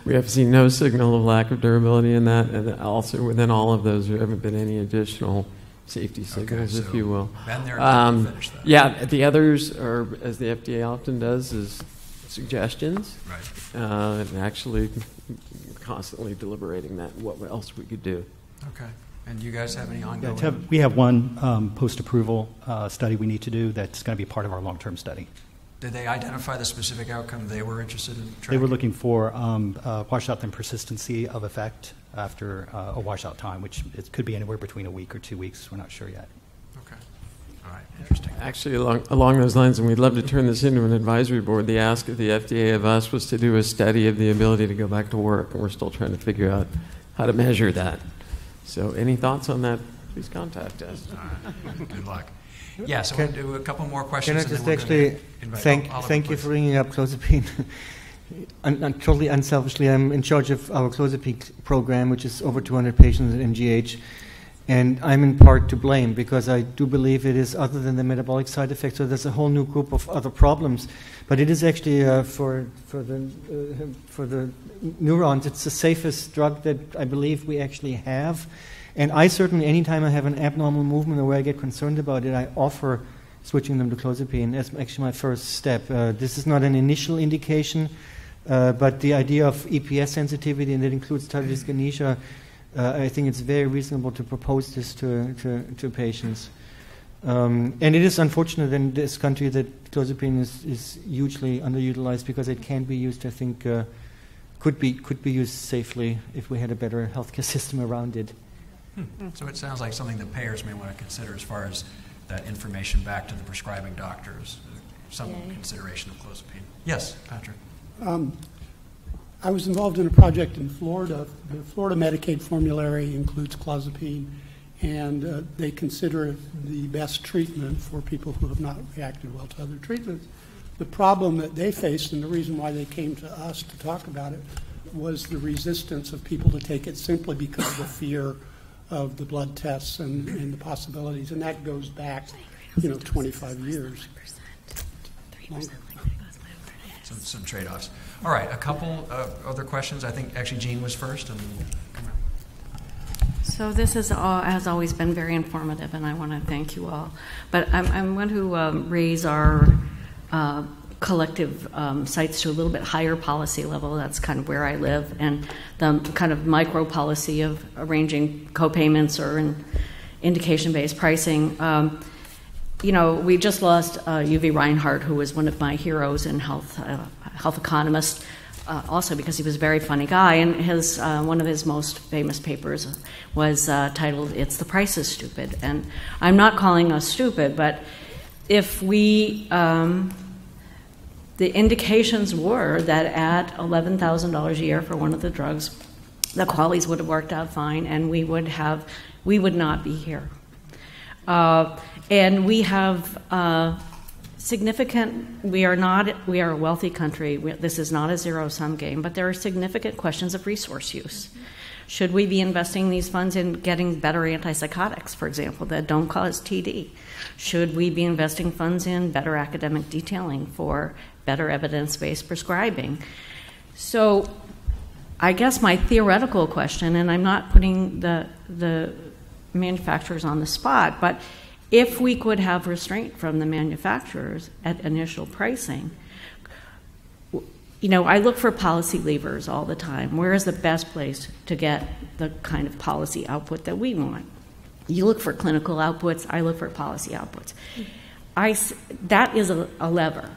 S5: We have seen no signal of lack of durability in that. And also within all of those, there haven't been any additional safety signals, if you will.
S1: Been there to finish that.
S5: Yeah, the others are, as the FDA often does, is suggestions.
S1: Right.
S5: And actually constantly deliberating that, what else we could do.
S1: Okay. And do you guys have any ongoing?
S6: Yeah, we have one post-approval study we need to do that's going to be part of our long-term study.
S1: Did they identify the specific outcome they were interested in tracking?
S6: They were looking for washout and persistency of effect after a washout time, which it could be anywhere between a week or 2 weeks. We're not sure yet.
S1: Okay. All right. Interesting.
S5: Actually, along those lines, and we'd love to turn this into an advisory board, the ask of the FDA of us was to do a study of the ability to go back to work, and we're still trying to figure out how to measure that. So any thoughts on that, please contact us.
S1: All right. Good luck. Yeah, so we'll do a couple more questions.
S9: Can I just actually thank you for bringing up clozapine? Totally unselfishly, I'm in charge of our clozapine program, which is over 200 patients at MGH, and I'm in part to blame because I do believe it is, other than the metabolic side effects, so there's a whole new group of other problems. But it is actually for the neurons, it's the safest drug that I believe we actually have. And I certainly, anytime I have an abnormal movement or where I get concerned about it, I offer switching them to clozapine as actually my first step. This is not an initial indication, but the idea of EPS sensitivity, and that includes tardive dyskinesia, I think it's very reasonable to propose this to patients. And it is unfortunate in this country that clozapine is hugely underutilized because it can be used, I think, could be used safely if we had a better healthcare system around it.
S1: So it sounds like something that payers may want to consider as far as that information back to the prescribing doctors, some consideration of clozapine. Yes, Patrick.
S7: I was involved in a project in Florida. The Florida Medicaid formulary includes clozapine, and they consider it the best treatment for people who have not reacted well to other treatments. The problem that they faced, and the reason why they came to us to talk about it, was the resistance of people to take it simply because of the fear of the blood tests and the possibilities, and that goes back, 25 years.
S1: Some trade-offs. All right, a couple other questions. I think actually Jean was first, and then we'll come around.
S12: So this has always been very informative, and I want to thank you all. But I want to raise our collective sites to a little bit higher policy level. That's kind of where I live, and the kind of micro policy of arranging co-payments or indication-based pricing. We just lost U.V. Reinhardt, who was one of my heroes in health economist, also because he was a very funny guy, and his one of his most famous papers was titled "It's the Price is Stupid." And I'm not calling us stupid, but if we the indications were that at $11,000 a year for one of the drugs, the qualities would have worked out fine, and we would not be here. And we have significant. We are a wealthy country. This is not a zero-sum game, but there are significant questions of resource use. Should we be investing these funds in getting better antipsychotics, for example, that don't cause TD? Should we be investing funds in better academic detailing for better evidence-based prescribing? So I guess my theoretical question, and I'm not putting the manufacturers on the spot, but if we could have restraint from the manufacturers at initial pricing, I look for policy levers all the time. Where is the best place to get the kind of policy output that we want? You look for clinical outputs, I look for policy outputs. That is a lever.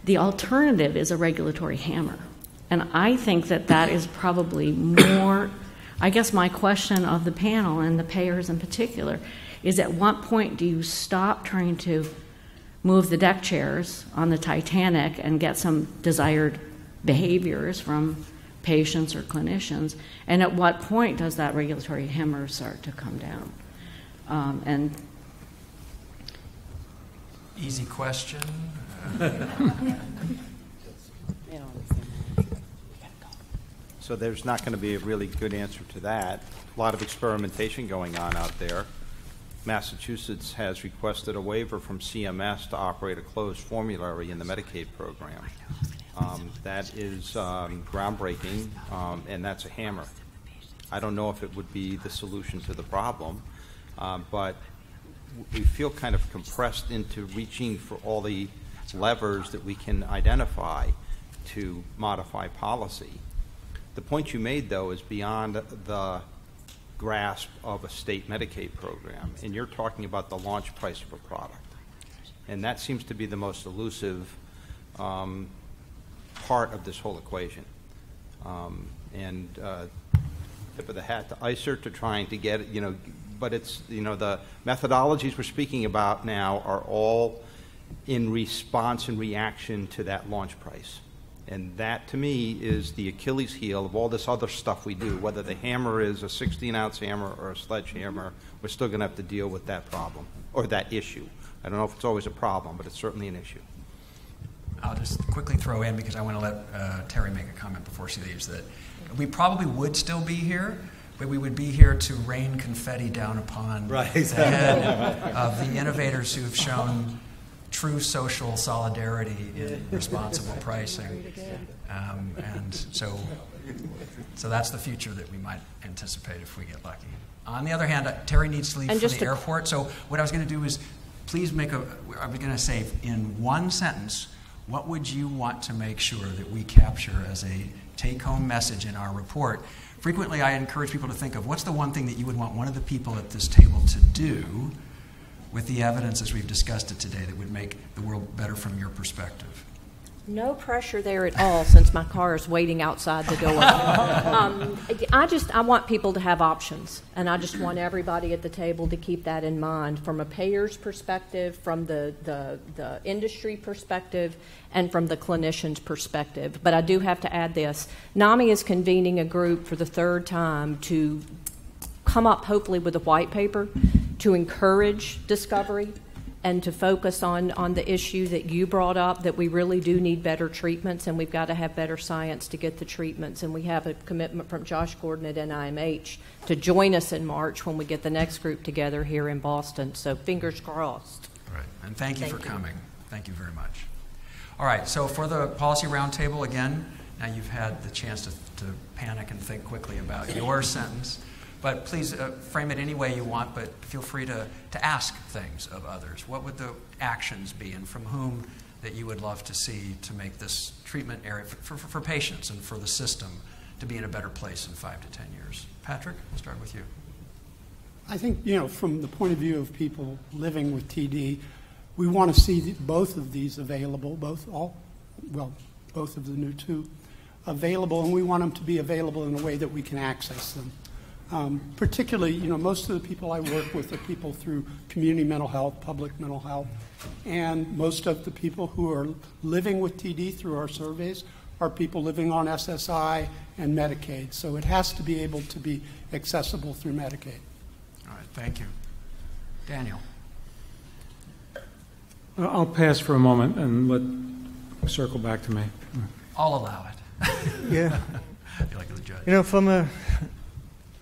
S12: The alternative is a regulatory hammer. And I think that is probably more, I guess my question of the panel and the payers in particular is, at what point do you stop trying to move the deck chairs on the Titanic and get some desired behaviors from patients or clinicians, and at what point does that regulatory hammer start to come down? And
S1: easy question.
S3: So there's not going to be a really good answer to that. A lot of experimentation going on out there. Massachusetts has requested a waiver from CMS to operate a closed formulary in the Medicaid program. That is groundbreaking, and that's a hammer. I don't know if it would be the solution to the problem, but we feel kind of compressed into reaching for all the levers that we can identify to modify policy. The point you made, though, is beyond the grasp of a state Medicaid program, and you're talking about the launch price of a product. And that seems to be the most elusive part of this whole equation. tip of the hat to ICER to trying to get it, but it's, the methodologies we're speaking about now are all in response and reaction to that launch price. And that, to me, is the Achilles heel of all this other stuff we do. Whether the hammer is a 16-ounce hammer or a sledgehammer, we're still going to have to deal with that problem or that issue. I don't know if it's always a problem, but it's certainly an issue.
S1: I'll just quickly throw in, because I want to let Terry make a comment before she leaves, that we probably would still be here, but we would be here to rain confetti down upon the head of the innovators who have shown true social solidarity in responsible pricing. And so that's the future that we might anticipate if we get lucky. On the other hand, Terry needs to leave for the airport. So what I was going to do is please I was going to say in one sentence, what would you want to make sure that we capture as a take-home message in our report? Frequently, I encourage people to think of what's the one thing that you would want one of the people at this table to do with the evidence as we've discussed it today that would make the world better from your perspective?
S4: No pressure there at all, since my car is waiting outside the door. I want people to have options, and I just want everybody at the table to keep that in mind from a payer's perspective, from the industry perspective, and from the clinician's perspective. But I do have to add this. NAMI is convening a group for the third time to come up, hopefully, with a white paper to encourage discovery and to focus on the issue that you brought up, that we really do need better treatments, and we've got to have better science to get the treatments. And we have a commitment from Josh Gordon at NIMH to join us in March when we get the next group together here in Boston. So fingers crossed.
S1: Right. And thank you for coming. Thank you very much. All right. So for the Policy Roundtable, again, now you've had the chance to panic and think quickly about your sentence. But please frame it any way you want, but feel free to ask things of others. What would the actions be, and from whom that you would love to see to make this treatment area for patients and for the system to be in a better place in 5 to 10 years? Patrick, we'll start with you.
S7: I think, from the point of view of people living with TD, we want to see both of these available, both of the new two available, and we want them to be available in a way that we can access them. Particularly, most of the people I work with are people through community mental health, public mental health, and most of the people who are living with TD through our surveys are people living on SSI and Medicaid. So it has to be able to be accessible through Medicaid.
S1: All right, thank you. Daniel.
S8: I'll pass for a moment and circle back to me.
S1: I'll allow it.
S9: Yeah.
S1: I feel like the judge.
S9: From a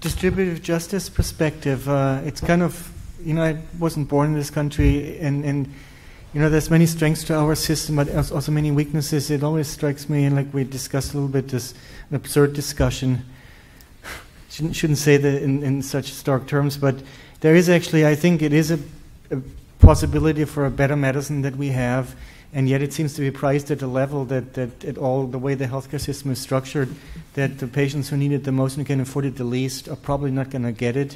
S9: distributive justice perspective, it's kind of, I wasn't born in this country, and there's many strengths to our system, but also many weaknesses. It always strikes me, and like we discussed a little bit, this an absurd discussion. Shouldn't say that in such stark terms, but there is actually, I think it is a possibility for a better medicine that we have, and yet it seems to be priced at a level that the way the healthcare system is structured, that the patients who need it the most and can afford it the least are probably not going to get it.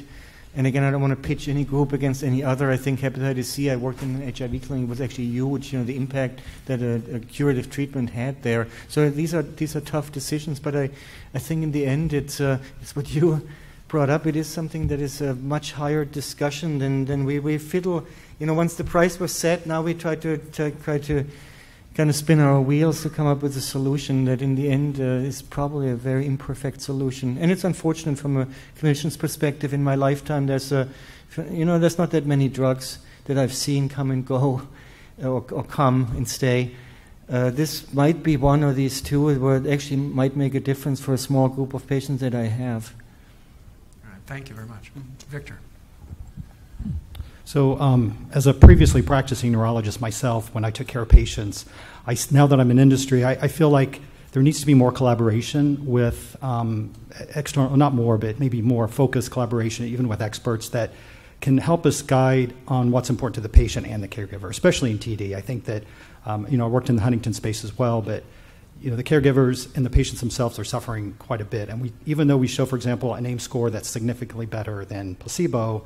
S9: And again, I don't want to pitch any group against any other. I think hepatitis C, I worked in an HIV clinic, was actually huge, the impact that a curative treatment had there. So these are tough decisions, but I think in the end it's what you brought up. It is something that is a much higher discussion than we fiddle. Once the price was set, now we try to kind of spin our wheels to come up with a solution that in the end is probably a very imperfect solution. And it's unfortunate from a clinician's perspective. In my lifetime, there's not that many drugs that I've seen come and go or come and stay. This might be one of these two where it actually might make a difference for a small group of patients that I have.
S1: All right, thank you very much. Victor.
S6: So as a previously practicing neurologist myself, when I took care of patients, now that I'm in industry, I feel like there needs to be more collaboration with external, not more, but maybe more focused collaboration, even with experts that can help us guide on what's important to the patient and the caregiver, especially in TD. I think that, I worked in the Huntington space as well, but the caregivers and the patients themselves are suffering quite a bit. And even though we show, for example, an AIM score that's significantly better than placebo,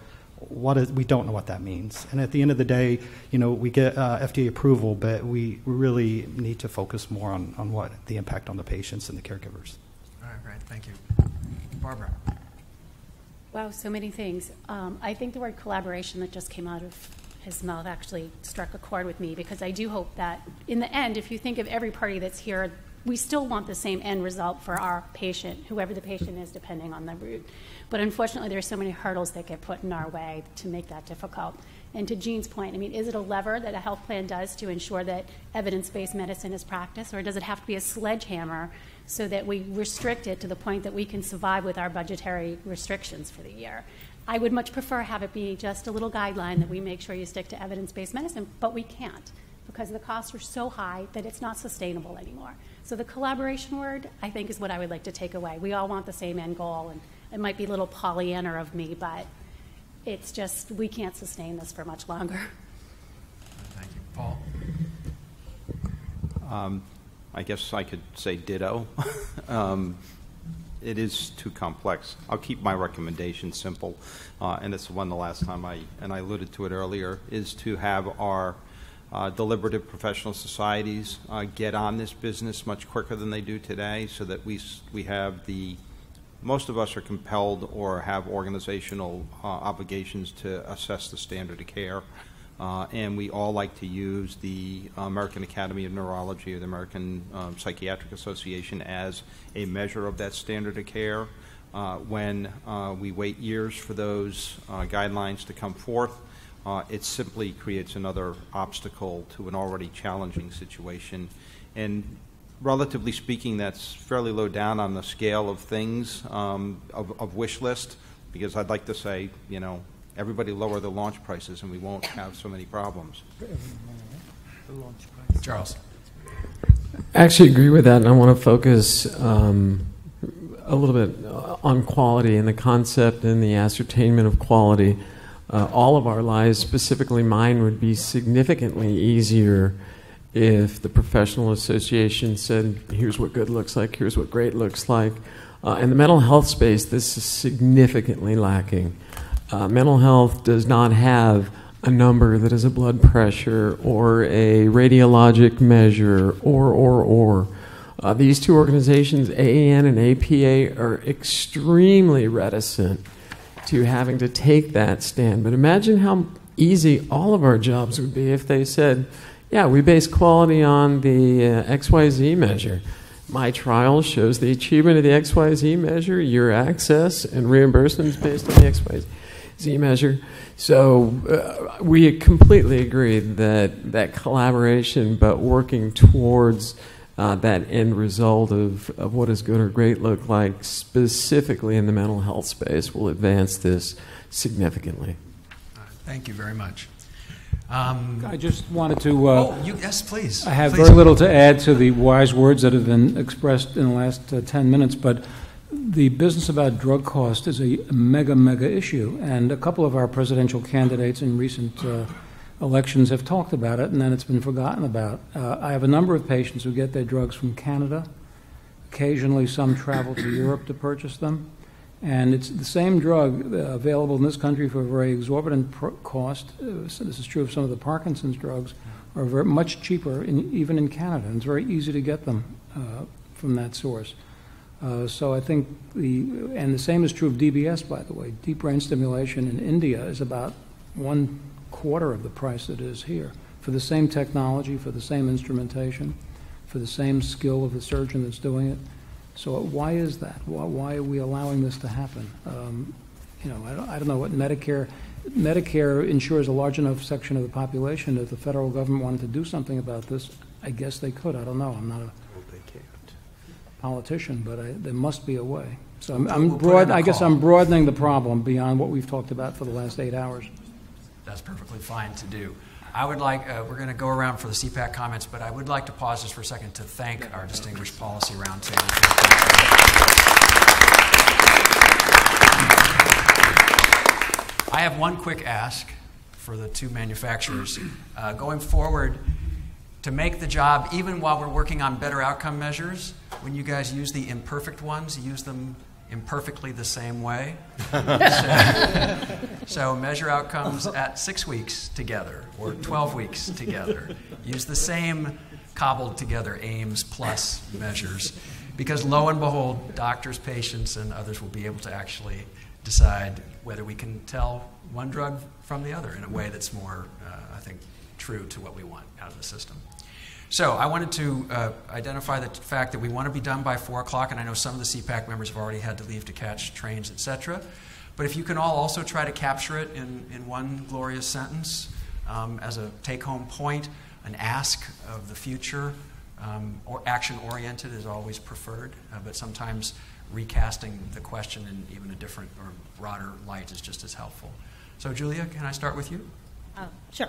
S6: we don't know what that means. And at the end of the day, we get FDA approval, but we really need to focus more on what the impact on the patients and the caregivers.
S1: All right, great. Thank you. Barbara.
S2: Wow, so many things. I think the word collaboration that just came out of his mouth actually struck a chord with me, because I do hope that in the end, if you think of every party that's here, we still want the same end result for our patient, whoever the patient is, depending on the route. But unfortunately, there are so many hurdles that get put in our way to make that difficult. And to Jean's point, I mean, is it a lever that a health plan does to ensure that evidence-based medicine is practiced, or does it have to be a sledgehammer so that we restrict it to the point that we can survive with our budgetary restrictions for the year? I would much prefer have it be just a little guideline that we make sure you stick to evidence-based medicine, but we can't, because the costs are so high that it's not sustainable anymore. So the collaboration word, I think, is what I would like to take away. We all want the same end goal, and it might be a little Pollyanna of me, but it's just, we can't sustain this for much longer.
S1: Thank you. Paul?
S3: I guess I could say ditto. It is too complex. I'll keep my recommendation simple, and it's the last time I alluded to it earlier, is to have our deliberative professional societies get on this business much quicker than they do today, so that we have most of us are compelled or have organizational obligations to assess the standard of care. And we all like to use the American Academy of Neurology or the American Psychiatric Association as a measure of that standard of care. When we wait years for those guidelines to come forth, it simply creates another obstacle to an already challenging situation. And relatively speaking, that's fairly low down on the scale of things, of wish list, because I'd like to say, you know, everybody lower the launch prices and we won't have so many problems.
S1: Charles?
S5: I actually agree with that, and I want to focus a little bit on quality and the concept and the ascertainment of quality. All of our lives, specifically mine, would be significantly easier if the professional association said, here's what good looks like, here's what great looks like. In the mental health space, this is significantly lacking. Mental health does not have a number that is a blood pressure or a radiologic measure or. These two organizations, AAN and APA, are extremely reticent to having to take that stand. But imagine how easy all of our jobs would be if they said, yeah, we base quality on the XYZ measure. My trial shows the achievement of the XYZ measure, your access and reimbursement is based on the XYZ measure. So we completely agree that collaboration, but working towards that end result of what does good or great look like, specifically in the mental health space, will advance this significantly.
S1: Thank you very much.
S8: I just wanted to...
S1: yes, please.
S8: I have
S1: Please.
S8: very little to add to the wise words that have been expressed in the last 10 minutes, but the business about drug cost is a mega issue, and a couple of our presidential candidates in recent elections have talked about it, and then it's been forgotten about. I have a number of patients who get their drugs from Canada. Occasionally, some travel to Europe to purchase them. And it's the same drug available in this country for a very exorbitant cost. So this is true of some of the Parkinson's drugs, are very much cheaper even in Canada. And it's very easy to get them from that source. So I think and the same is true of DBS, by the way. Deep brain stimulation in India is about 1/4 of the price it is here, for the same technology, for the same instrumentation, for the same skill of the surgeon that's doing it. So why is that? Why are we allowing this to happen? I don't know what Medicare insures a large enough section of the population. If the federal government wanted to do something about this, I guess they could. I don't know. I'm not a politician, but there must be a way. So I guess I'm broadening the problem beyond what we've talked about for the last 8 hours.
S1: That's perfectly fine to do. I would like, we're going to go around for the CEPAC comments, but I would like to pause just for a second to thank our distinguished policy roundtable. I have one quick ask for the two manufacturers. Going forward, to make the job, even while we're working on better outcome measures, when you guys use the imperfect ones, use them imperfectly the same way. So measure outcomes at 6 weeks together or 12 weeks together. Use the same cobbled together aims plus measures, because lo and behold, doctors, patients, and others will be able to actually decide whether we can tell one drug from the other in a way that's more, I think, true to what we want out of the system. So I wanted to identify the fact that we want to be done by 4 o'clock, and I know some of the CEPAC members have already had to leave to catch trains, etc. But if you can all also try to capture it in one glorious sentence as a take-home point, an ask of the future, or action-oriented is always preferred, but sometimes recasting the question in even a different or broader light is just as helpful. So Julia, can I start with you?
S13: Sure.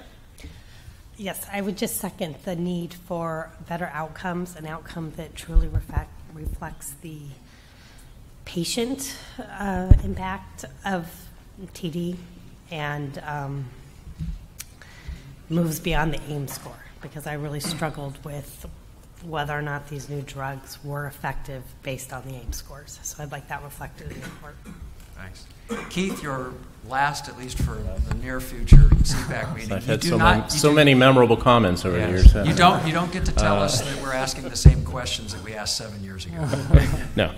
S13: Yes, I would just second the need for better outcomes, an outcome that truly reflects the patient impact of TD and moves beyond the AIM score, because I really struggled with whether or not these new drugs were effective based on the AIM scores. So I'd like that reflected in the report.
S1: Thanks. Keith, you're last, at least for the near future CEPAC meeting.
S11: I've had so many memorable comments over the years.
S1: You don't get to tell us that we're asking the same questions that we asked 7 years ago.
S11: No.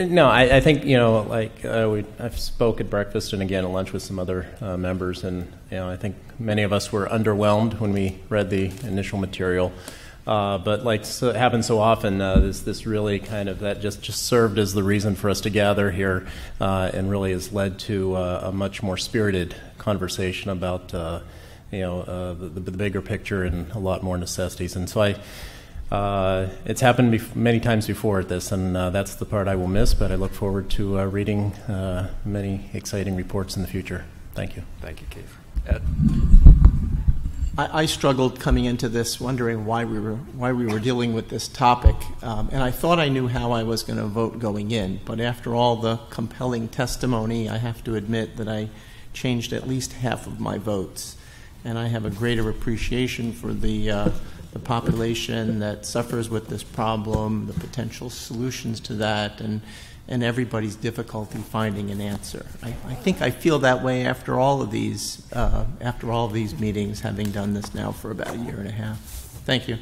S11: No, I think, I've spoke at breakfast and again at lunch with some other members, and I think many of us were underwhelmed when we read the initial material. But like happens so often, this really kind of that just served as the reason for us to gather here, and really has led to a much more spirited conversation about the bigger picture and a lot more necessities. And so it's happened many times before at this, and that's the part I will miss. But I look forward to reading many exciting reports in the future. Thank you.
S1: Thank you, Keith. Ed?
S14: I struggled coming into this, wondering why we were dealing with this topic, and I thought I knew how I was going to vote going in. But after all the compelling testimony, I have to admit that I changed at least half of my votes, and I have a greater appreciation for the population that suffers with this problem, the potential solutions to that, and everybody's difficulty finding an answer. I think I feel that way after all of these meetings, having done this now for about 1.5 years. Thank you.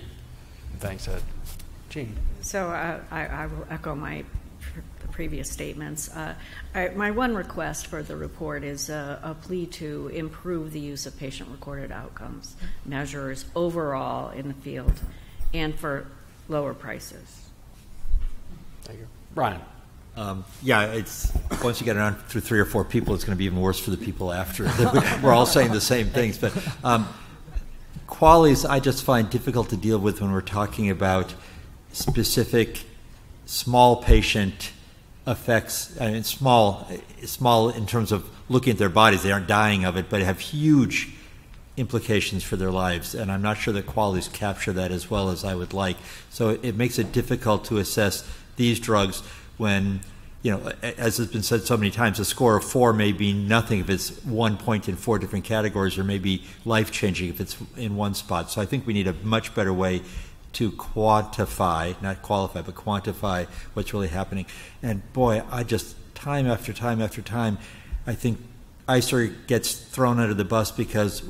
S1: Thanks, Ed. Jean.
S12: So I will echo the previous statements. My one request for the report is a plea to improve the use of patient-recorded outcomes measures overall in the field and for lower prices.
S1: Thank you. Brian.
S15: It's once you get around through 3 or 4 people, it's going to be even worse for the people after. We're all saying the same things, but qualities I just find difficult to deal with when we're talking about specific small patient effects. I mean, small in terms of looking at their bodies; they aren't dying of it, but have huge implications for their lives. And I'm not sure that qualities capture that as well as I would like. So it makes it difficult to assess these drugs when, as has been said so many times, a score of 4 may be nothing if it's 1 point in 4 different categories, or maybe life-changing if it's in one spot. So I think we need a much better way to quantify, not qualify, but quantify what's really happening. And boy, I just, time after time after time, I think ICER gets thrown under the bus because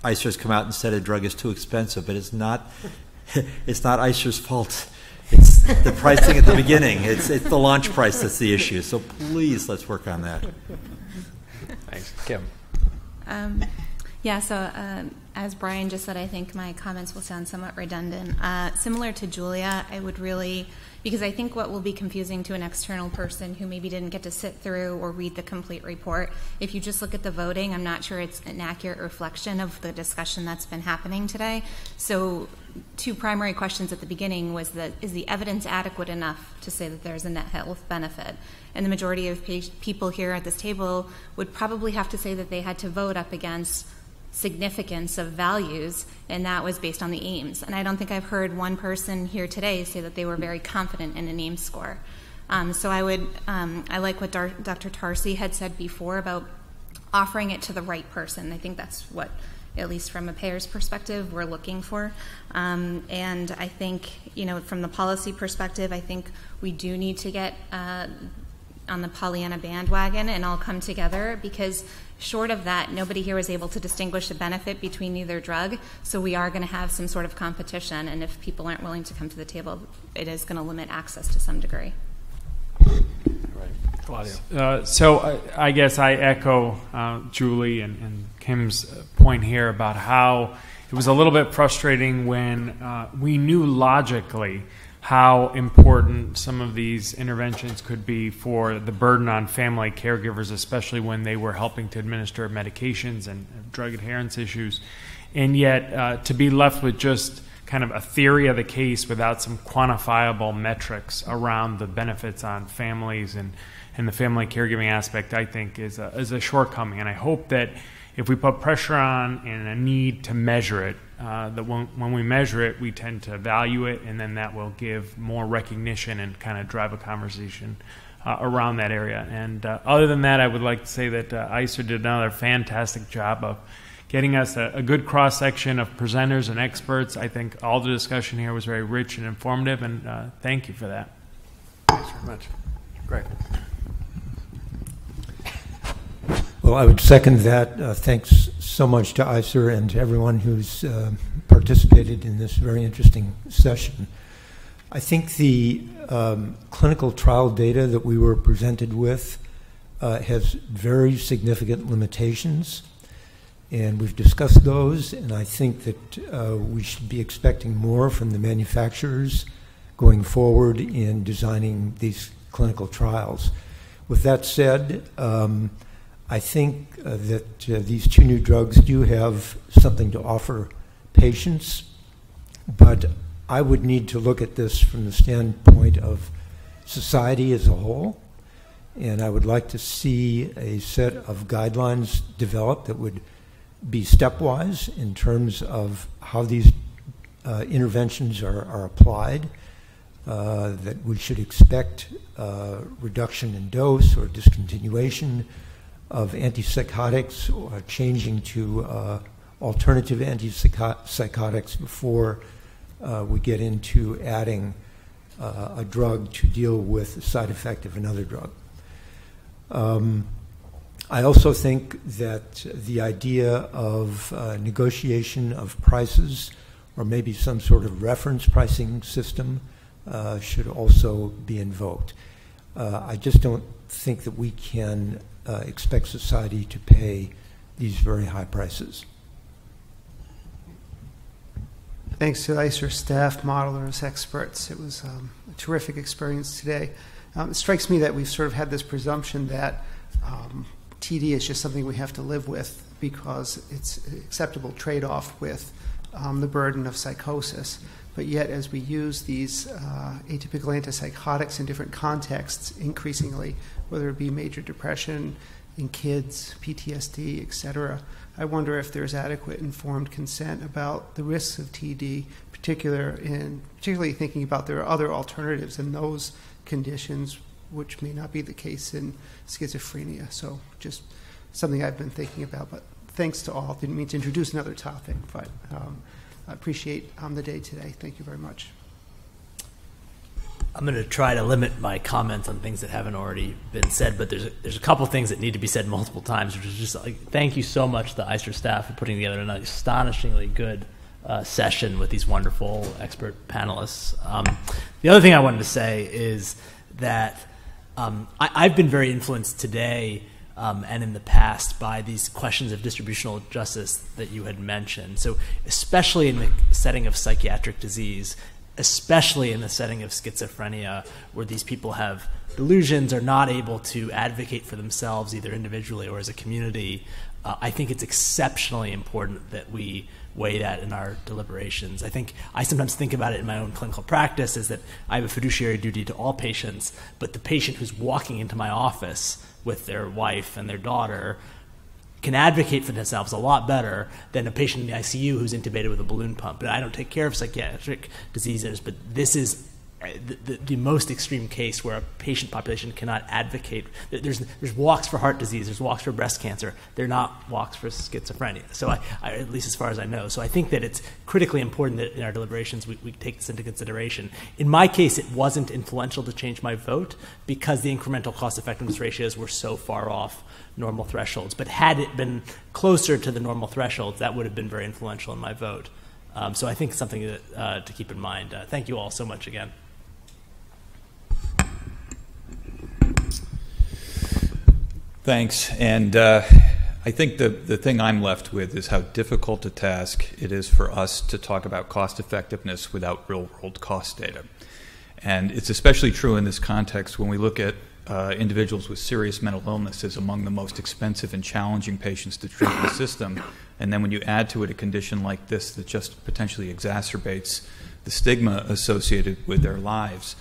S15: ICER's come out and said a drug is too expensive, but it's not ICER's fault. It's the pricing at the beginning. It's the launch price that's the issue. So please, let's work on that.
S1: Thanks. Kim.
S16: As Brian just said, I think my comments will sound somewhat redundant. Similar to Julia, I would really, because I think what will be confusing to an external person who maybe didn't get to sit through or read the complete report, if you just look at the voting, I'm not sure it's an accurate reflection of the discussion that's been happening today. So 2 primary questions at the beginning was is the evidence adequate enough to say that there's a net health benefit? And the majority of people here at this table would probably have to say that they had to vote up against significance of values, and that was based on the AIMS. And I don't think I've heard one person here today say that they were very confident in an AIMS score. So I like what Dr. Tarsi had said before about offering it to the right person. I think that's what, at least from a payer's perspective, we're looking for. And I think, from the policy perspective, I think we do need to get on the Pollyanna bandwagon and all come together, because short of that, nobody here was able to distinguish a benefit between either drug. So we are going to have some sort of competition, and if people aren't willing to come to the table, it is going to limit access to some degree.
S1: Right. Claudio.
S17: So I guess I echo Julie and Kim's point here about how it was a little bit frustrating when we knew logically how important some of these interventions could be for the burden on family caregivers, especially when they were helping to administer medications and drug adherence issues. And yet to be left with just kind of a theory of the case without some quantifiable metrics around the benefits on families and the family caregiving aspect, I think, is a shortcoming. And I hope that if we put pressure on and a need to measure it, that when we measure it, we tend to value it, and then that will give more recognition and kind of drive a conversation around that area. And other than that, I would like to say that ICER did another fantastic job of getting us a good cross-section of presenters and experts. I think all the discussion here was very rich and informative, and thank you for that.
S1: Thanks very much. Great.
S18: Well, I would second that. Thanks so much to ICER and to everyone who's participated in this very interesting session. I think the clinical trial data that we were presented with has very significant limitations, and we've discussed those, and I think that we should be expecting more from the manufacturers going forward in designing these clinical trials. With that said, I think that these two new drugs do have something to offer patients, but I would need to look at this from the standpoint of society as a whole, and I would like to see a set of guidelines developed that would be stepwise in terms of how these interventions are applied, that we should expect reduction in dose or discontinuation of antipsychotics, or changing to alternative antipsychotics before we get into adding a drug to deal with the side effect of another drug. I also think that the idea of negotiation of prices, or maybe some sort of reference pricing system, should also be invoked. I just don't think that we can expect society to pay these very high prices.
S19: Thanks to ICER staff, modelers, experts. It was a terrific experience today. It strikes me that we've sort of had this presumption that TD is just something we have to live with because it's an acceptable trade-off with the burden of psychosis. But yet, as we use these atypical antipsychotics in different contexts increasingly, whether it be major depression in kids, PTSD, et cetera, I wonder if there's adequate informed consent about the risks of TD, particularly thinking about there are other alternatives in those conditions, which may not be the case in schizophrenia. So just something I've been thinking about. But thanks to all. Didn't mean to introduce another topic, but I appreciate the day today. Thank you very much.
S20: I'm going to try to limit my comments on things that haven't already been said, but there's a couple things that need to be said multiple times, which is just like, thank you so much to the ICER staff for putting together an astonishingly good session with these wonderful expert panelists. The other thing I wanted to say is that I've been very influenced today and in the past by these questions of distributional justice that you had mentioned. So especially in the setting of psychiatric disease, especially in the setting of schizophrenia, where these people have delusions, are not able to advocate for themselves either individually or as a community, I think it's exceptionally important that we weigh that in our deliberations. I sometimes think about it in my own clinical practice is that I have a fiduciary duty to all patients, but the patient who's walking into my office with their wife and their daughter can advocate for themselves a lot better than a patient in the ICU who's intubated with a balloon pump. And I don't take care of psychiatric diseases, but this is the most extreme case where a patient population cannot advocate. There's walks for heart disease, there's walks for breast cancer. They're not walks for schizophrenia, so I at least as far as I know. So I think that it's critically important that in our deliberations we take this into consideration. In my case, it wasn't influential to change my vote because the incremental cost-effectiveness ratios were so far off normal thresholds. But had it been closer to the normal thresholds, that would have been very influential in my vote. So I think it's something to keep in mind. Thank you all so much again.
S21: Thanks. And I think the thing I'm left with is how difficult a task it is for us to talk about cost effectiveness without real-world cost data. And it's especially true in this context when we look at individuals with serious mental illness as among the most expensive and challenging patients to treat in the system. And then when you add to it a condition like this that just potentially exacerbates the stigma associated with their lives,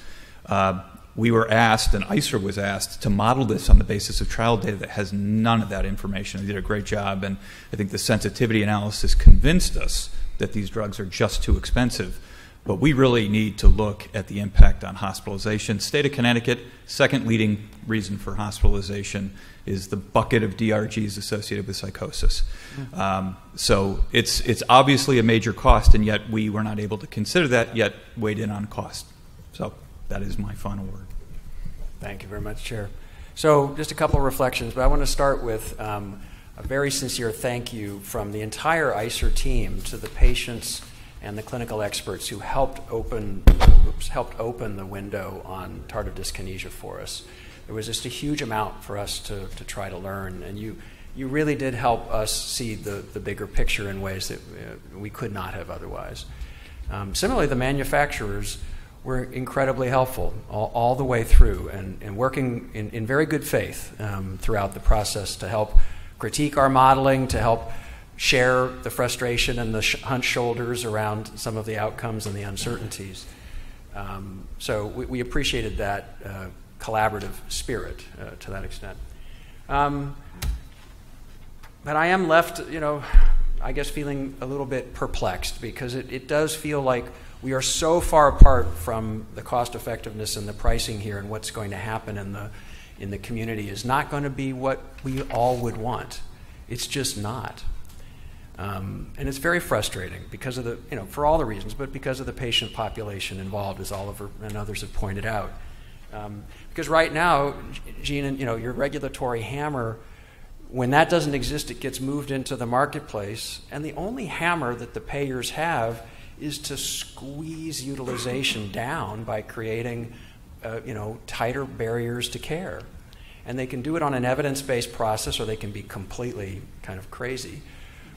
S21: we were asked, and ICER was asked, to model this on the basis of trial data that has none of that information. They did a great job, and I think the sensitivity analysis convinced us that these drugs are just too expensive. But we really need to look at the impact on hospitalization. State of Connecticut, second leading reason for hospitalization is the bucket of DRGs associated with psychosis. So it's obviously a major cost, and yet we were not able to consider that, yet weighed in on cost. So that is my final word.
S1: Thank you very much, Chair. So just a couple of reflections, but I want to start with a very sincere thank you from the entire ICER team to the patients and the clinical experts who helped open the window on tardive dyskinesia for us. There was just a huge amount for us to try to learn, and you really did help us see the bigger picture in ways that we could not have otherwise. Similarly, the manufacturers were incredibly helpful all the way through and working in very good faith throughout the process to help critique our modeling, to help share the frustration and the hunched shoulders around some of the outcomes and the uncertainties. So we appreciated that collaborative spirit to that extent. But I am left, I guess feeling a little bit perplexed because it does feel like we are so far apart from the cost effectiveness and the pricing here, and what's going to happen in the community is not going to be what we all would want. It's just not. And it's very frustrating because of for all the reasons, but because of the patient population involved, as Oliver and others have pointed out. Because right now, Gene, your regulatory hammer, when that doesn't exist, it gets moved into the marketplace, and the only hammer that the payers have is to squeeze utilization down by creating, tighter barriers to care. And they can do it on an evidence-based process, or they can be completely kind of crazy.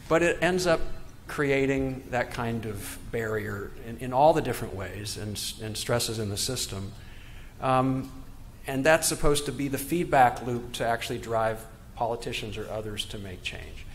S1: But it ends up creating that kind of barrier in all the different ways and stresses in the system. And that's supposed to be the feedback loop to actually drive politicians or others to make change.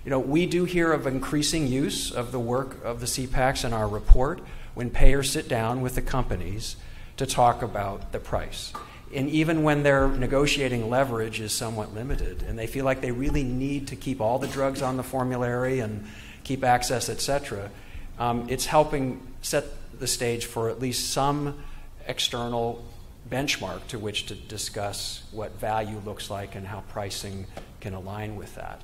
S1: We do hear of increasing use of the work of the CEPACs in our report when payers sit down with the companies to talk about the price. And even when their negotiating leverage is somewhat limited and they feel like they really need to keep all the drugs on the formulary and keep access, et cetera, it's helping set the stage for at least some external benchmark to which to discuss what value looks like and how pricing can align with that.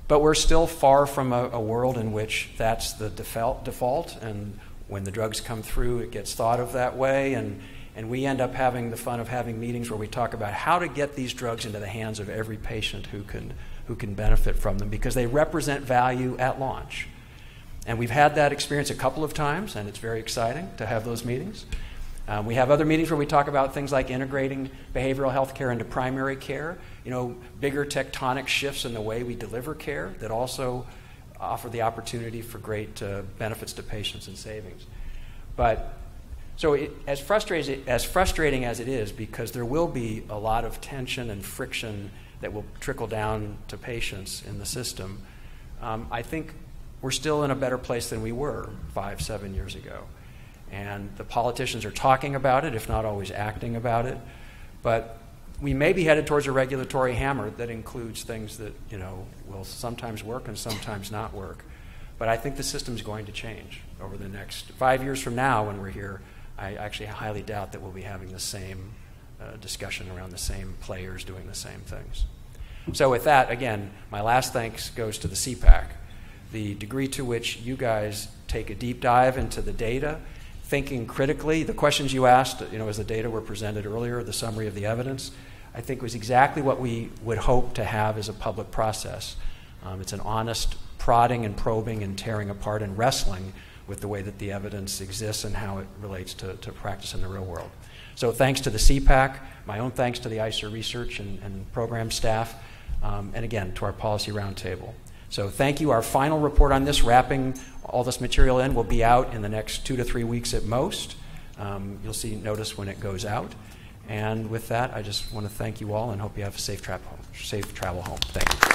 S1: But we're still far from a world in which that's the default, and when the drugs come through, it gets thought of that way, and we end up having the fun of having meetings where we talk about how to get these drugs into the hands of every patient who can benefit from them, because they represent value at launch. And we've had that experience a couple of times, and it's very exciting to have those meetings. We have other meetings where we talk about things like integrating behavioral health care into primary care, bigger tectonic shifts in the way we deliver care that also offer the opportunity for great benefits to patients and savings. But so as frustrating as it is, because there will be a lot of tension and friction that will trickle down to patients in the system, I think we're still in a better place than we were 5-7 years ago. And the politicians are talking about it, if not always acting about it. But we may be headed towards a regulatory hammer that includes things that will sometimes work and sometimes not work. But I think the system's going to change over the next 5 years from now when we're here. I actually highly doubt that we'll be having the same discussion around the same players doing the same things. So with that, again, my last thanks goes to the CEPAC. The degree to which you guys take a deep dive into the data, thinking critically, the questions you asked, as the data were presented earlier, the summary of the evidence, I think was exactly what we would hope to have as a public process. It's an honest prodding and probing and tearing apart and wrestling with with the way that the evidence exists and how it relates to practice in the real world. So thanks to the CEPAC, my own thanks to the ICER research and program staff, and again, to our policy roundtable. So thank you. Our final report on this, wrapping all this material in, will be out in the next 2 to 3 weeks at most. You'll see notice when it goes out. And with that, I just want to thank you all and hope you have a safe travel home. Thank you.